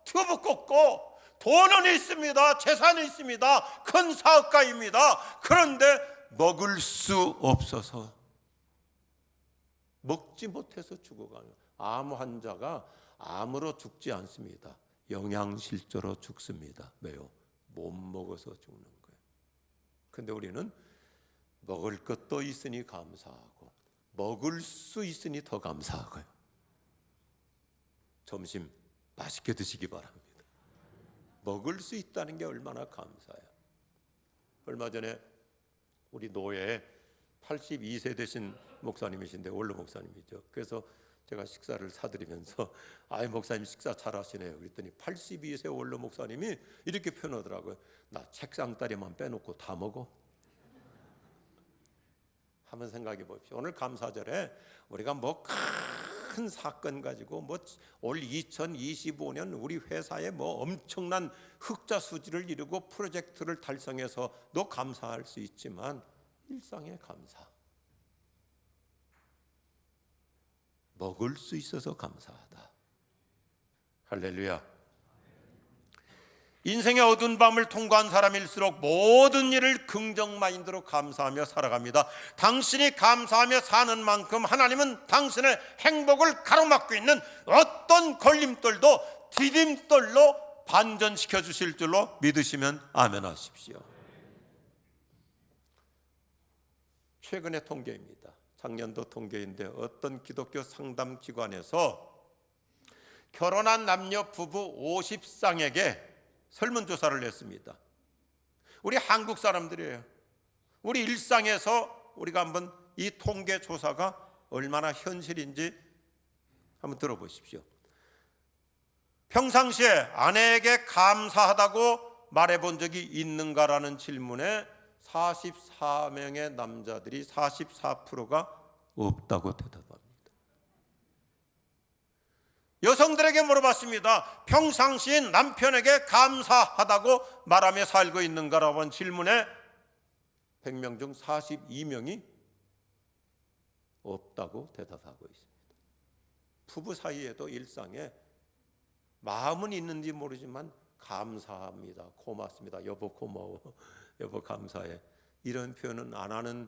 튜브 꽂고 돈은 있습니다. 재산이 있습니다. 큰 사업가입니다. 그런데 먹을 수 없어서 먹지 못해서 죽어가는 암 환자가 암으로 죽지 않습니다. 영양실조로 죽습니다. 왜요? 못 먹어서 죽는 거예요. 근데 우리는 먹을 것도 있으니 감사하고 먹을 수 있으니 더 감사하고요. 점심 맛있게 드시기 바랍니다. 먹을 수 있다는 게 얼마나 감사해요. 얼마 전에 우리 노예에 82세 되신 목사님이신데 원로 목사님이죠. 그래서 제가 식사를 사드리면서 아이 목사님 식사 잘하시네요. 그랬더니 82세 원로 목사님이 이렇게 표현하더라고요. 나 책상다리만 빼놓고 다 먹어. 한번 생각해 보십시오. 오늘 감사절에 우리가 뭐 큰 사건 가지고 뭐 올 2025년 우리 회사에 뭐 엄청난 흑자 수지를 이루고 프로젝트를 달성해서 너 감사할 수 있지만 일상의 감사. 먹을 수 있어서 감사하다. 할렐루야. 인생의 어두운 밤을 통과한 사람일수록 모든 일을 긍정 마인드로 감사하며 살아갑니다. 당신이 감사하며 사는 만큼 하나님은 당신의 행복을 가로막고 있는 어떤 걸림돌도 디딤돌로 반전시켜 주실 줄로 믿으시면 아멘 하십시오. 최근의 통계입니다. 작년도 통계인데 어떤 기독교 상담 기관에서 결혼한 남녀 부부 50쌍에게 설문조사를 했습니다. 우리 한국 사람들이에요. 우리 일상에서 우리가 한번 이 통계 조사가 얼마나 현실인지 한번 들어보십시오. 평상시에 아내에게 감사하다고 말해본 적이 있는가라는 질문에 44명의 남자들이 44%가 없다고 대답합니다. 여성들에게 물어봤습니다. 평상시에 남편에게 감사하다고 말하며 살고 있는가라고 한 질문에 100명 중 42명이 없다고 대답하고 있습니다. 부부 사이에도 일상에 마음은 있는지 모르지만 감사합니다, 고맙습니다, 여보 고마워, 여보 감사해, 이런 표현은 안 하는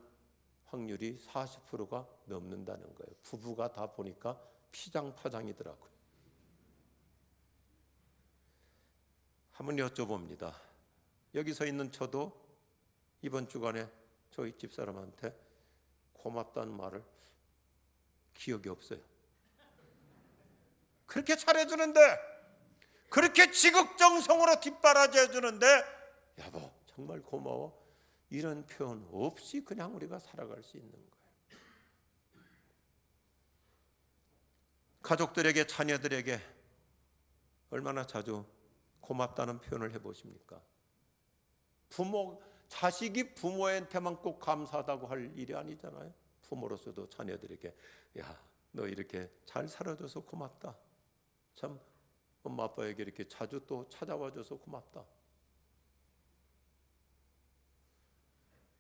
확률이 40%가 넘는다는 거예요. 부부가 다 보니까 피장파장이더라고요. 한번 여쭤봅니다. 여기 서 있는 저도 이번 주간에 저희 집사람한테 고맙다는 말을 기억이 없어요. 그렇게 잘해주는데, 그렇게 지극정성으로 뒷바라지해주는데 여보 정말 고마워, 이런 표현 없이 그냥 우리가 살아갈 수 있는 거예요. 가족들에게, 자녀들에게 얼마나 자주 고맙다는 표현을 해보십니까? 자식이 부모한테만 꼭 감사하다고 할 일이 아니잖아요. 부모로서도 자녀들에게 야, 너 이렇게 잘 살아줘서 고맙다, 참 엄마 아빠에게 이렇게 자주 또 찾아와줘서 고맙다.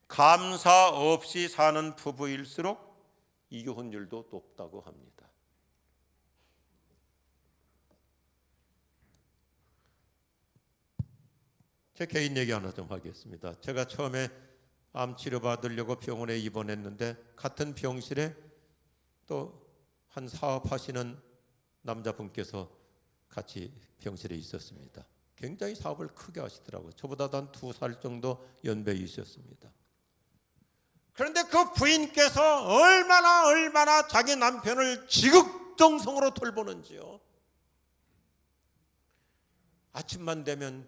감사 없이 사는 부부일수록 이혼율도 높다고 합니다. 제 개인 얘기 하나 좀 하겠습니다. 제가 처음에 암 치료 받으려고 병원에 입원했는데 같은 병실에 또 한 사업하시는 남자분께서 같이 병실에 있었습니다. 굉장히 사업을 크게 하시더라고요. 저보다 한 2살 정도 연배 있었습니다. 그런데 그 부인께서 얼마나 자기 남편을 지극정성으로 돌보는지요. 아침만 되면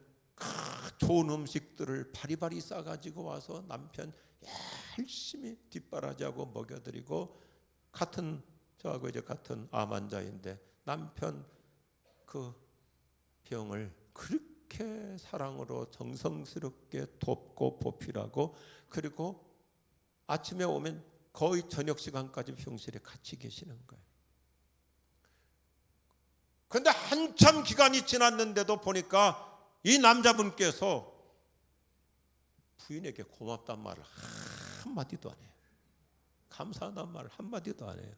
좋은 음식들을 바리바리 싸가지고 와서 남편 열심히 뒷바라지하고 먹여드리고, 저하고 이제 같은 암 환자인데 남편 그 병을 그렇게 사랑으로 정성스럽게 돕고 보필하고, 그리고 아침에 오면 거의 저녁 시간까지 병실에 같이 계시는 거예요. 그런데 한참 기간이 지났는데도 보니까 이 남자분께서 부인에게 고맙단 말을 한마디도 안 해요. 감사하다는 말을 한마디도 안 해요.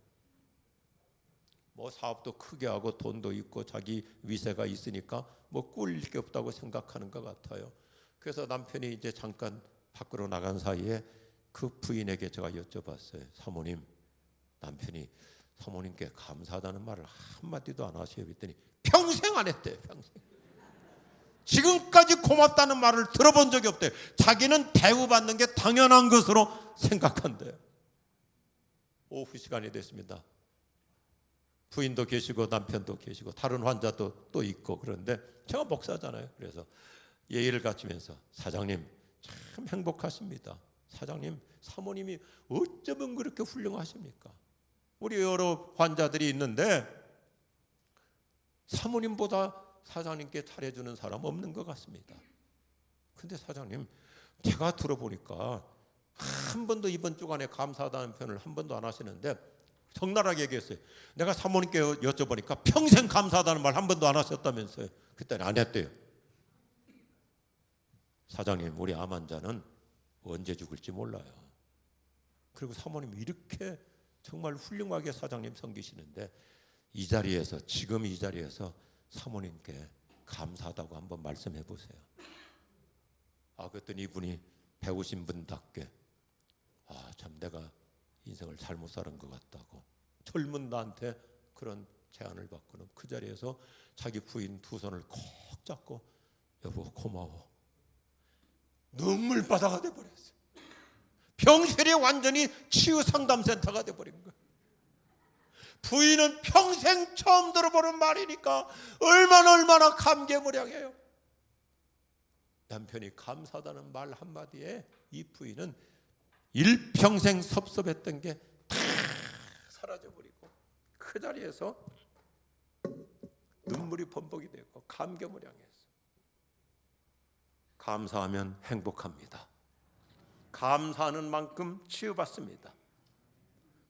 뭐 사업도 크게 하고 돈도 있고 자기 위세가 있으니까 뭐 꿀릴 게 없다고 생각하는 것 같아요. 그래서 남편이 이제 잠깐 밖으로 나간 사이에 그 부인에게 제가 여쭤봤어요. 사모님, 남편이 사모님께 감사하다는 말을 한마디도 안 하셔요. 그랬더니 평생 안 했대요. 평생. 지금까지 고맙다는 말을 들어본 적이 없대요. 자기는 대우받는 게 당연한 것으로 생각한대요. 오후 시간이 됐습니다. 부인도 계시고 남편도 계시고 다른 환자도 또 있고, 그런데 제가 목사잖아요. 그래서 예의를 갖추면서 사장님 참 행복하십니다. 사장님, 사모님이 어쩌면 그렇게 훌륭하십니까? 우리 여러 환자들이 있는데 사모님보다 사장님께 잘해주는 사람 없는 것 같습니다. 근데 사장님, 제가 들어보니까 한 번도 이번 주간에 감사하다는 표현을 한 번도 안 하시는데 적나라하게 얘기했어요. 내가 사모님께 여쭤보니까 평생 감사하다는 말 한 번도 안 하셨다면서요. 그때는 안 했대요. 사장님, 우리 암 환자는 언제 죽을지 몰라요. 그리고 사모님 이렇게 정말 훌륭하게 사장님 섬기시는데 이 자리에서, 지금 이 자리에서 사모님께 감사하다고 한번 말씀해 보세요. 그랬더니 이분이 배우신 분답게 참 내가 인생을 잘못 살은 것 같다고 젊은 나한테 그런 제안을 받고는 그 자리에서 자기 부인 두 손을 콕 잡고 여보 고마워. 눈물바다가 돼버렸어요. 병실이 완전히 치유상담센터가 돼버린 거예요. 부인은 평생 처음 들어보는 말이니까 얼마나 감개무량해요. 남편이 감사하다는 말 한마디에 이 부인은 일평생 섭섭했던 게 다 사라져버리고 그 자리에서 눈물이 범벅이 되고 감개무량했어요. 감사하면 행복합니다. 감사하는 만큼 치유받습니다.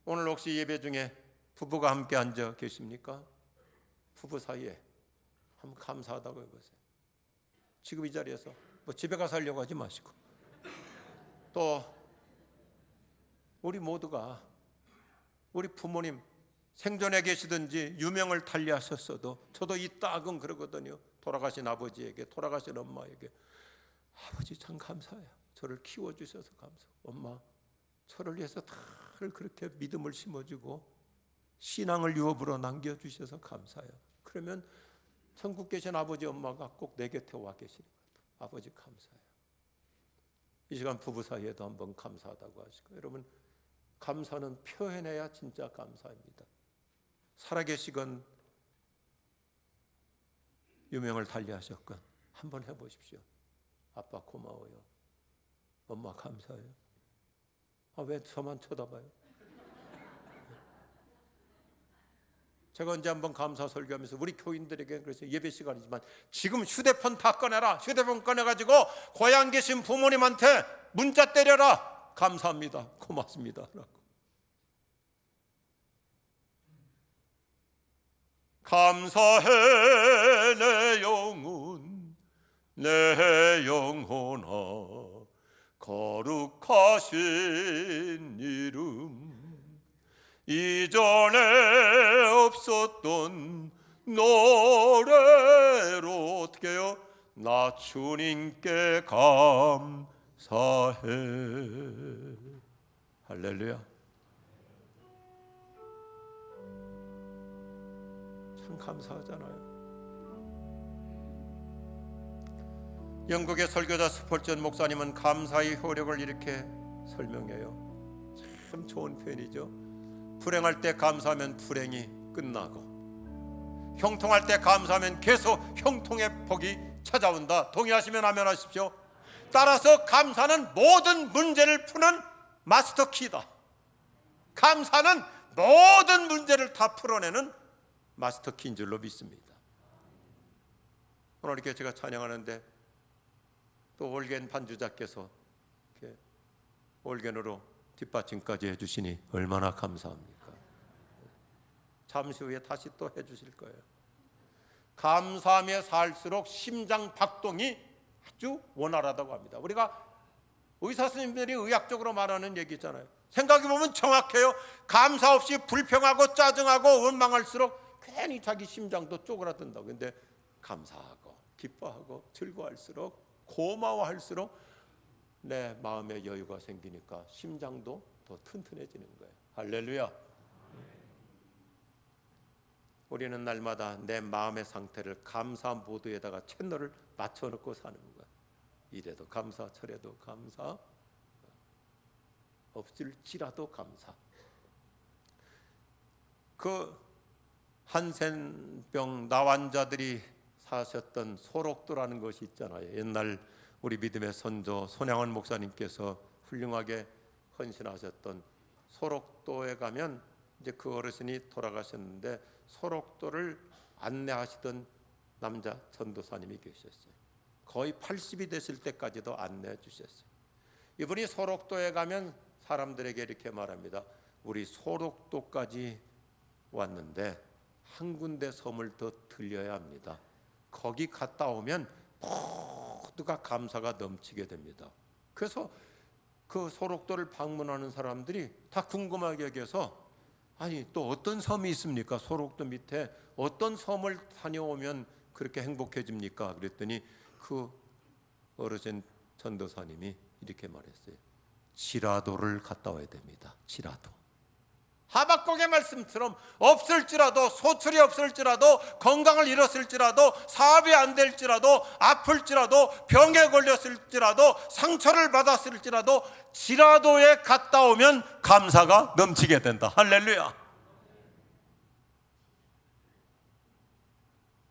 오늘 혹시 예배 중에 부부가 함께 앉아 계십니까? 부부 사이에 한번 감사하다고 해보세요. 지금 이 자리에서 뭐 집에 가서 하려고 하지 마시고, 또 우리 모두가 우리 부모님 생전에 계시든지 유명을 달리하셨어도 저도 이 딱은 그러거든요. 돌아가신 아버지에게, 돌아가신 엄마에게, 아버지 참 감사해요. 저를 키워주셔서 감사해요. 엄마 저를 위해서 다들 그렇게 믿음을 심어주고 신앙을 유업으로 남겨주셔서 감사해요. 그러면 천국 계신 아버지 엄마가 꼭 내 곁에 와 계시는 것 같아요. 아버지 감사해요. 이 시간 부부 사이에도 한번 감사하다고 하시고, 여러분 감사는 표현해야 진짜 감사입니다. 살아계시건 유명을 달리하셨건 한번 해보십시오. 아빠 고마워요. 엄마 감사해요. 왜 저만 쳐다봐요? 제가 언제 한번 감사 설교하면서 우리 교인들에게 그래서 예배 시간이지만 지금 휴대폰 다 꺼내라. 휴대폰 꺼내가지고 고향 계신 부모님한테 문자 때려라. 감사합니다. 고맙습니다. 라고. 감사해 내 영혼 내 영혼아 거룩하신 이름 이전에 없었던 노래로 어떻게 해요? 나 주님께 감사해. 할렐루야. 참 감사하잖아요. 영국의 설교자 스펄전 목사님은 감사의 효력을 이렇게 설명해요. 참 좋은 표현이죠. 불행할 때 감사하면 불행이 끝나고, 형통할 때 감사하면 계속 형통의 복이 찾아온다. 동의하시면 아멘 하십시오. 따라서 감사는 모든 문제를 푸는 마스터 키다. 감사는 모든 문제를 다 풀어내는 마스터 키인 줄로 믿습니다. 오늘 이렇게 제가 찬양하는데 또 올겐 반주자께서 이렇게 올겐으로 뒷받침까지 해주시니 얼마나 감사합니까? 잠시 후에 다시 또 해주실 거예요. 감사하며 살수록 심장 박동이 아주 원활하다고 합니다. 우리가 의사 선생님들이 의학적으로 말하는 얘기 있잖아요. 생각해보면 정확해요. 감사 없이 불평하고 짜증하고 원망할수록 괜히 자기 심장도 쪼그라든다고. 그런데 감사하고 기뻐하고 즐거워할수록, 고마워할수록 내 마음에 여유가 생기니까 심장도 더 튼튼해지는 거예요. 할렐루야. 우리는 날마다 내 마음의 상태를 감사 모드에다가 채널을 맞춰놓고 사는 거야. 이래도 감사, 저래도 감사, 없을지라도 감사. 그 한센병 나환자들이 사셨던 소록도라는 것이 있잖아요. 옛날 우리 믿음의 선조 손양원 목사님께서 훌륭하게 헌신하셨던 소록도에 가면 이제 그 어르신이 돌아가셨는데 소록도를 안내하시던 남자 전도사님이 계셨어요. 거의 80이 됐을 때까지도 안내해 주셨어요. 이분이 소록도에 가면 사람들에게 이렇게 말합니다. 우리 소록도까지 왔는데 한 군데 섬을 더 들려야 합니다. 거기 갔다 오면 모두가 감사가 넘치게 됩니다. 그래서 그 소록도를 방문하는 사람들이 다 궁금하게 여겨서, 아니 또 어떤 섬이 있습니까? 소록도 밑에 어떤 섬을 다녀오면 그렇게 행복해집니까? 그랬더니 그 어르신 전도사님이 이렇게 말했어요. 지라도를 갔다 와야 됩니다. 지라도. 하박국의 말씀처럼 없을지라도, 소출이 없을지라도, 건강을 잃었을지라도, 사업이 안 될지라도, 아플지라도, 병에 걸렸을지라도, 상처를 받았을지라도 지라도에 갔다 오면 감사가 넘치게 된다. 할렐루야.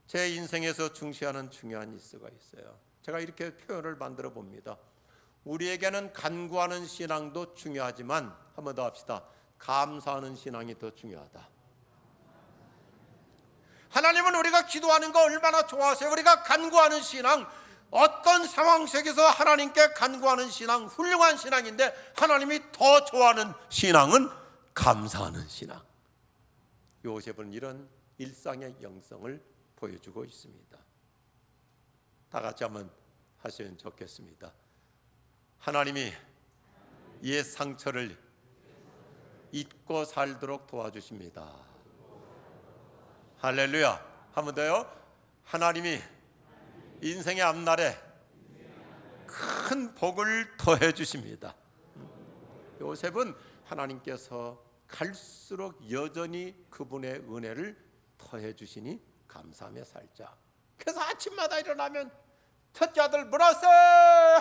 제 인생에서 중시하는 중요한 일수가 있어요. 제가 이렇게 표현을 만들어 봅니다. 우리에게는 간구하는 신앙도 중요하지만, 한 번 더 합시다. 감사하는 신앙이 더 중요하다. 하나님은 우리가 기도하는 거 얼마나 좋아하세요. 우리가 간구하는 신앙, 어떤 상황 속에서 하나님께 간구하는 신앙, 훌륭한 신앙인데, 하나님이 더 좋아하는 신앙은 감사하는 신앙. 요셉은 이런 일상의 영성을 보여주고 있습니다. 다 같이 한번 하시면 좋겠습니다. 하나님이 이의 상처를 잊고 살도록 도와주십니다. 할렐루야. 한 번 더요. 하나님이 인생의 앞날에 큰 복을 더해 주십니다. 요셉은 하나님께서 갈수록 여전히 그분의 은혜를 더해 주시니 감사하며 살자. 그래서 아침마다 일어나면 첫째 아들 므낫세,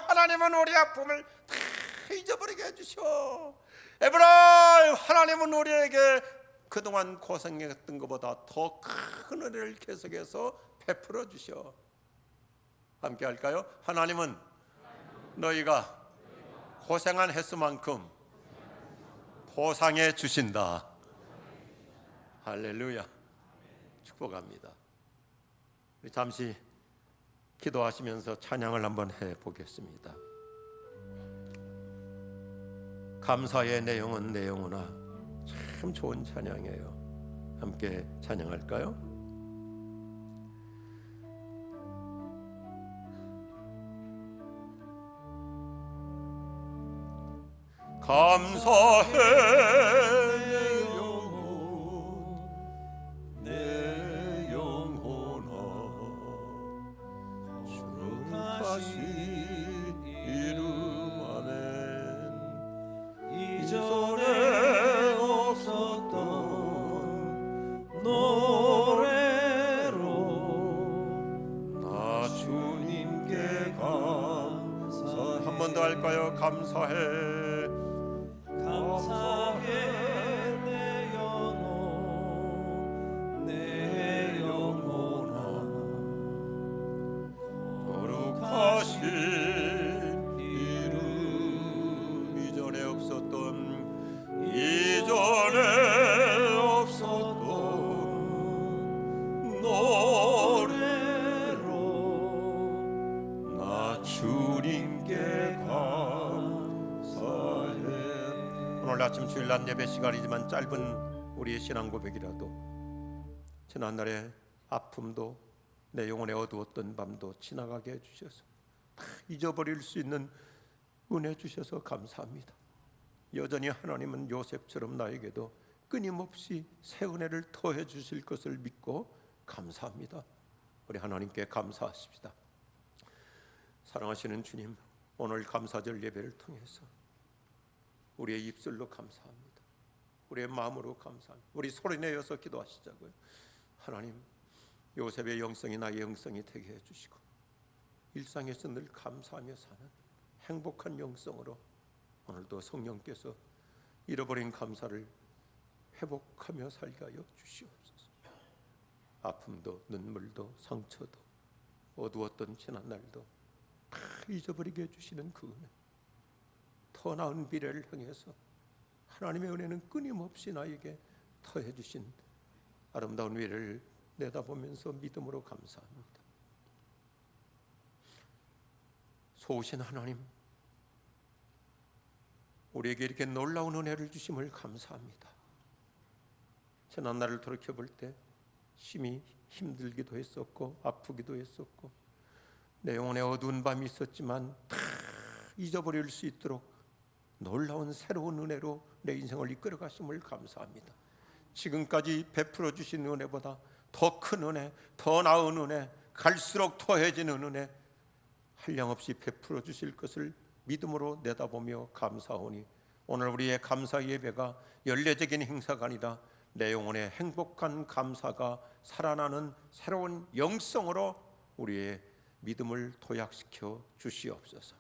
하나님은 우리 아픔을 다 잊어버리게 해주시오. 에브라임, 하나님은 우리에게 그동안 고생했던 것보다 더 큰 은혜를 계속해서 베풀어 주시오. 함께 할까요? 하나님은 너희가 고생한 횟수만큼 보상해 주신다. 할렐루야. 축복합니다. 우리 잠시 기도하시면서 찬양을 한번 해보겠습니다. 감사의 내용은 내용으나 참 좋은 찬양이에요. 함께 찬양할까요? 감사해 내 영혼아, 주룩하신 이름 아멘. 이전에 없었던 노래로 나 주님께 감사해. 한 번 더 할까요? 감사해. 감사해 내 영혼, 내 영혼아, 거룩하신 이름. 이전에 없었던, 이전에 없었던 노래로 나 주님께 감사해. 오늘 아침 주일날 예배 시간이지만 짧은 우리의 신앙 고백이라도, 지난날의 아픔도 내 영혼에 어두웠던 밤도 지나가게 해주셔서 다 잊어버릴 수 있는 은혜 주셔서 감사합니다. 여전히 하나님은 요셉처럼 나에게도 끊임없이 새 은혜를 더해 주실 것을 믿고 감사합니다. 우리 하나님께 감사하십시다. 사랑하시는 주님, 오늘 감사절 예배를 통해서 우리의 입술로 감사합니다. 우리의 마음으로 감사합니다. 우리 소리내어서 기도하시자고요. 하나님, 요셉의 영성이 나의 영성이 되게 해주시고, 일상에서 늘 감사하며 사는 행복한 영성으로 오늘도 성령께서 잃어버린 감사를 회복하며 살게 하여 주시옵소서. 아픔도 눈물도 상처도 어두웠던 지난날도 다 잊어버리게 해주시는 그 은혜, 더 나은 미래를 향해서 하나님의 은혜는 끊임없이 나에게 더해 주신 아름다운 미래를 내다보면서 믿음으로 감사합니다. 소우신 하나님, 우리에게 이렇게 놀라운 은혜를 주심을 감사합니다. 지난날을 돌이켜볼 때 심히 힘들기도 했었고 아프기도 했었고 내 영혼에 어두운 밤이 있었지만 다 잊어버릴 수 있도록 놀라운 새로운 은혜로 내 인생을 이끌어 가심을 감사합니다. 지금까지 베풀어 주신 은혜보다 더 큰 은혜, 더 나은 은혜, 갈수록 더해지는 은혜 한량없이 베풀어 주실 것을 믿음으로 내다보며 감사하오니 오늘 우리의 감사 예배가 연례적인 행사가 아니라 내 영혼의 행복한 감사가 살아나는 새로운 영성으로 우리의 믿음을 도약시켜 주시옵소서.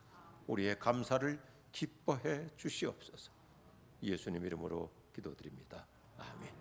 우리의 감사를 기뻐해 주시옵소서. 예수님 이름으로 기도드립니다. 아멘.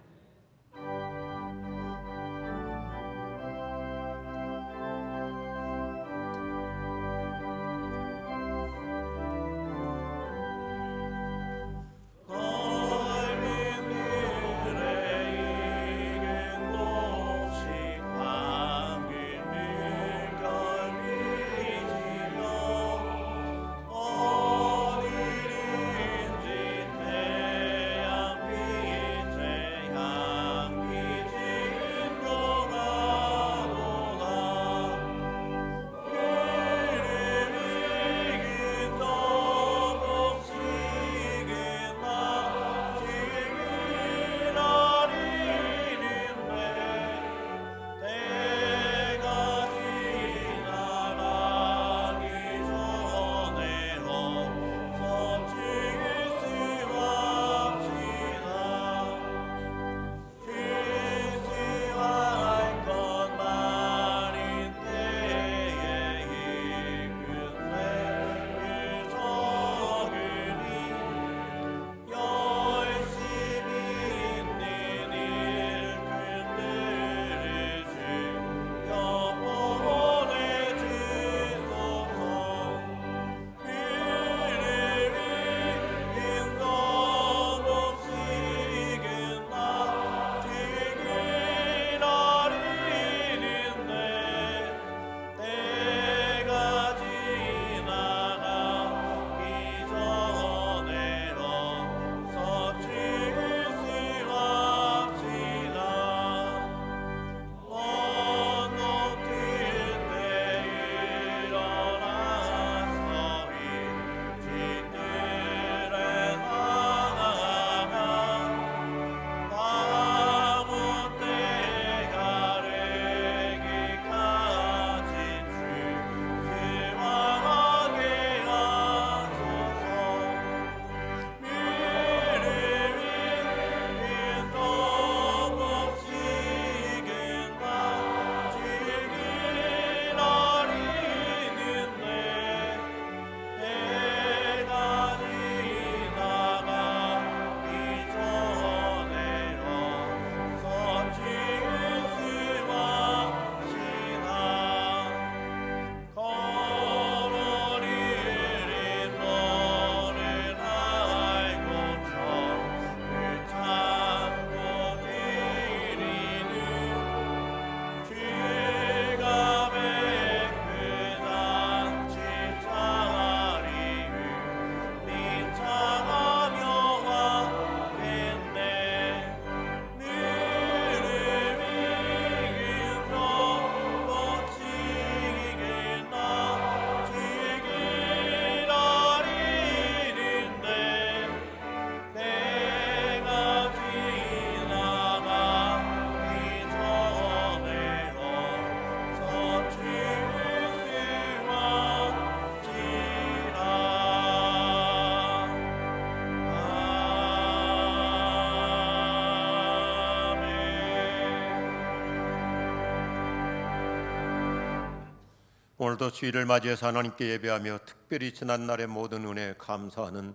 오늘도 주일을 맞이해서 하나님께 예배하며 특별히 지난날의 모든 은혜에 감사하는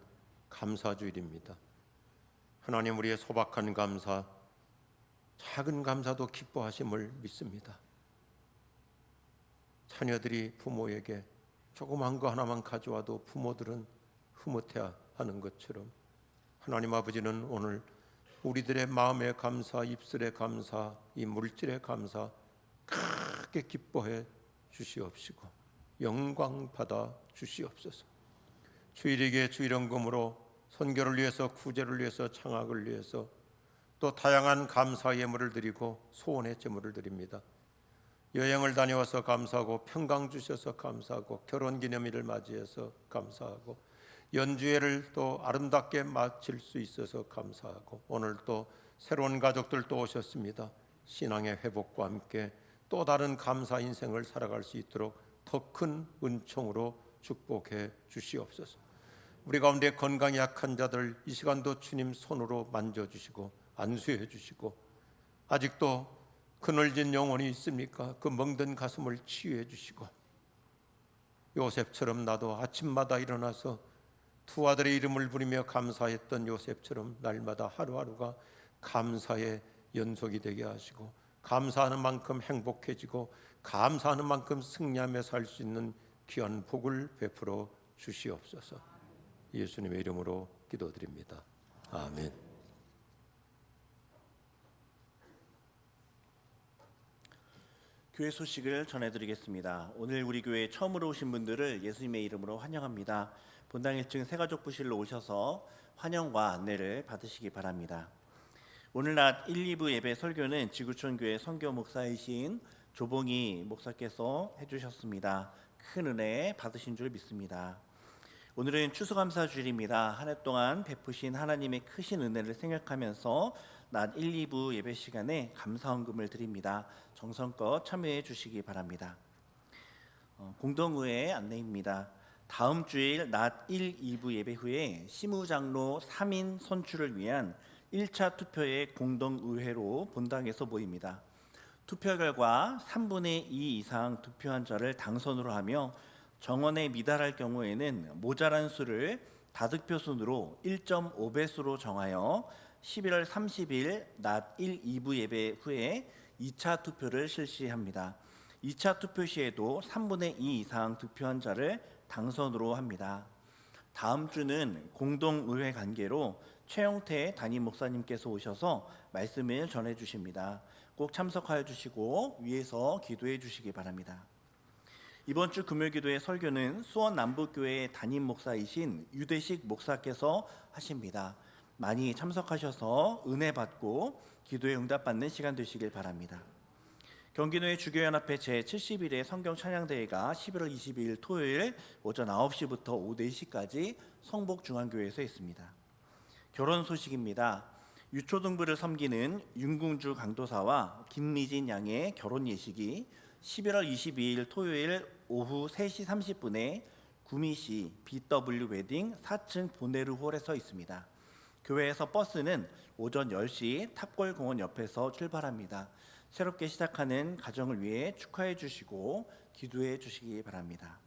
감사주일입니다. 하나님, 우리의 소박한 감사, 작은 감사도 기뻐하심을 믿습니다. 자녀들이 부모에게 조그만 거 하나만 가져와도 부모들은 흐뭇해하는 것처럼 하나님 아버지는 오늘 우리들의 마음의 감사, 입술의 감사, 이 물질의 감사 크게 기뻐해 주시옵시고 영광 받아 주시옵소서. 주일에게 주일헌금으로 선교를 위해서, 구제를 위해서, 창학을 위해서 또 다양한 감사 예물을 드리고 소원의 제물을 드립니다. 여행을 다녀와서 감사하고, 평강 주셔서 감사하고, 결혼기념일을 맞이해서 감사하고, 연주회를 또 아름답게 마칠 수 있어서 감사하고, 오늘 또 새로운 가족들 또 오셨습니다. 신앙의 회복과 함께 또 다른 감사 인생을 살아갈 수 있도록 더 큰 은총으로 축복해 주시옵소서. 우리 가운데 건강이 약한 자들 이 시간도 주님 손으로 만져주시고 안수해 주시고, 아직도 그늘진 영혼이 있습니까? 그 멍든 가슴을 치유해 주시고, 요셉처럼 나도 아침마다 일어나서 두 아들의 이름을 부르며 감사했던 요셉처럼 날마다 하루하루가 감사의 연속이 되게 하시고, 감사하는 만큼 행복해지고 감사하는 만큼 승리하며 살 수 있는 귀한 복을 베풀어 주시옵소서. 예수님의 이름으로 기도드립니다. 아멘. 교회 소식을 전해드리겠습니다. 오늘 우리 교회에 처음으로 오신 분들을 예수님의 이름으로 환영합니다. 본당 1층 새가족 부실로 오셔서 환영과 안내를 받으시기 바랍니다. 오늘 낮 1, 2부 예배 설교는 지구촌 교회 선교 목사이신 조봉희 목사께서 해주셨습니다. 큰 은혜 받으신 줄 믿습니다. 오늘은 추수감사 주일입니다. 한 해 동안 베푸신 하나님의 크신 은혜를 생각하면서 낮 1, 2부 예배 시간에 감사헌금을 드립니다. 정성껏 참여해 주시기 바랍니다. 공동의회 안내입니다. 다음 주일 낮 1, 2부 예배 후에 시무장로 3인 선출을 위한 1차 투표에 공동의회로 본당에서 모입니다. 투표 결과 3분의 2 이상 투표한 자를 당선으로 하며 정원에 미달할 경우에는 모자란 수를 다득표 순으로 1.5배수로 정하여 11월 30일 낮 1, 2부 예배 후에 2차 투표를 실시합니다. 2차 투표 시에도 3분의 2 이상 득표한 자를 당선으로 합니다. 다음 주는 공동의회 관계로 최영태 담임 목사님께서 오셔서 말씀을 전해 주십니다. 꼭 참석하여 주시고 위에서 기도해 주시기 바랍니다. 이번 주 금요기도의 설교는 수원 남북교회 담임 목사이신 유대식 목사께서 하십니다. 많이 참석하셔서 은혜 받고 기도에 응답받는 시간 되시길 바랍니다. 경기도의 주교연합회 제71회 성경 찬양대회가 11월 22일 토요일 오전 9시부터 오후 4시까지 성복중앙교회에서 있습니다. 결혼 소식입니다. 유초등부를 섬기는 윤궁주 강도사와 김미진 양의 결혼 예식이 11월 22일 토요일 오후 3시 30분에 구미시 BW 웨딩 4층 보네르 홀에서 있습니다. 교회에서 버스는 오전 10시 탑골공원 옆에서 출발합니다. 새롭게 시작하는 가정을 위해 축하해 주시고 기도해 주시기 바랍니다.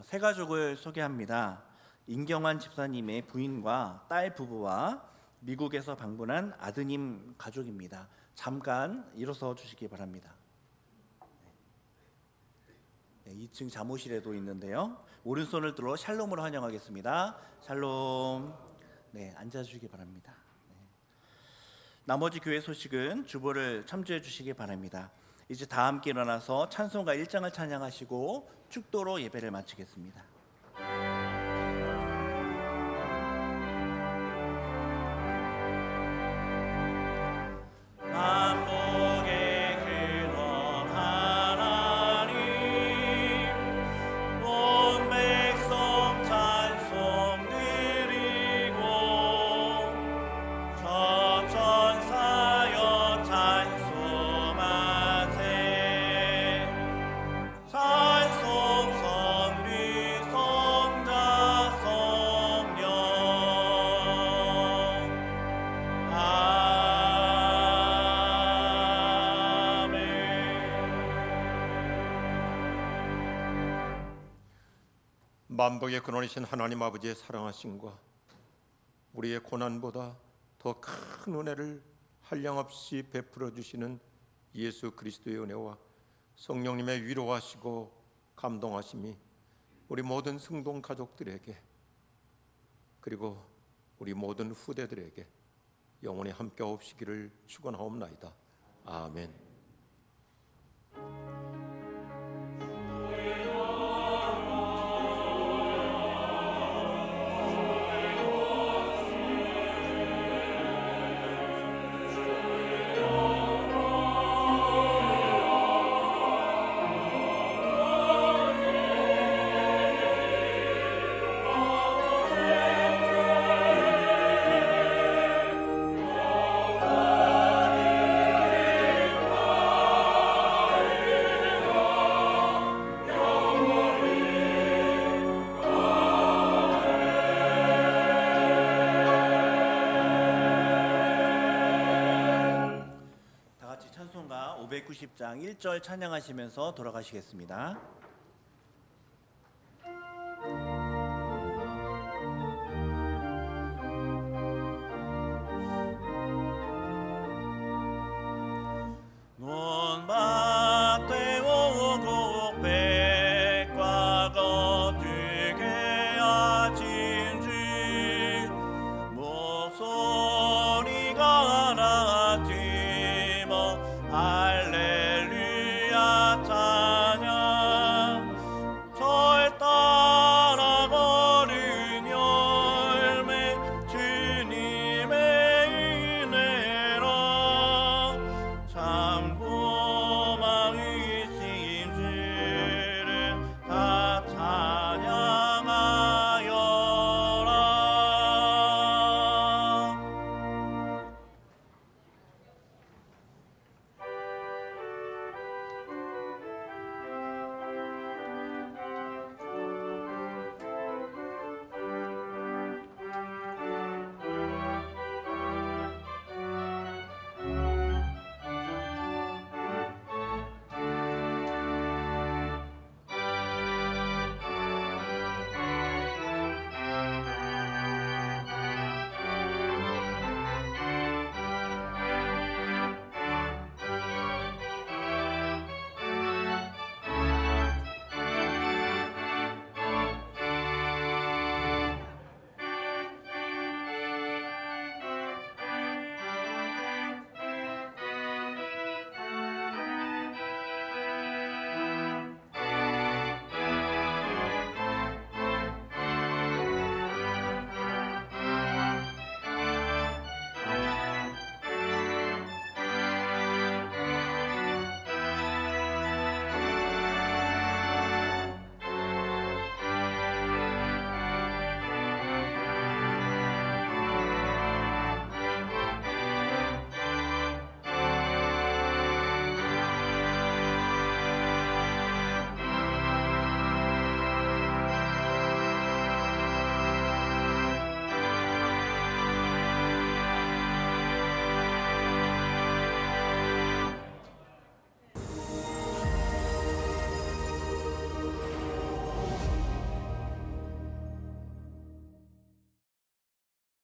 세 가족을 소개합니다. 임경환 집사님의 부인과 딸 부부와 미국에서 방문한 아드님 가족입니다. 잠깐 일어서 주시기 바랍니다. 2층 잠옷실에도 있는데요. 오른손을 들어 샬롬으로 환영하겠습니다. 샬롬. 네, 앉아주시기 바랍니다. 나머지 교회 소식은 주보를 참조해 주시기 바랍니다. 이제 다 함께 일어나서 찬송가 1장을 찬양하시고 축도로 예배를 마치겠습니다. 만복의 근원이신 하나님 아버지의 사랑하심과 우리의 고난보다 더 큰 은혜를 한량없이 베풀어 주시는 예수 그리스도의 은혜와 성령님의 위로하시고 감동하심이 우리 모든 승동 가족들에게 그리고 우리 모든 후대들에게 영원히 함께 없으시기를 축원하옵나이다. 아멘. 590장 1절 찬양하시면서 돌아가시겠습니다.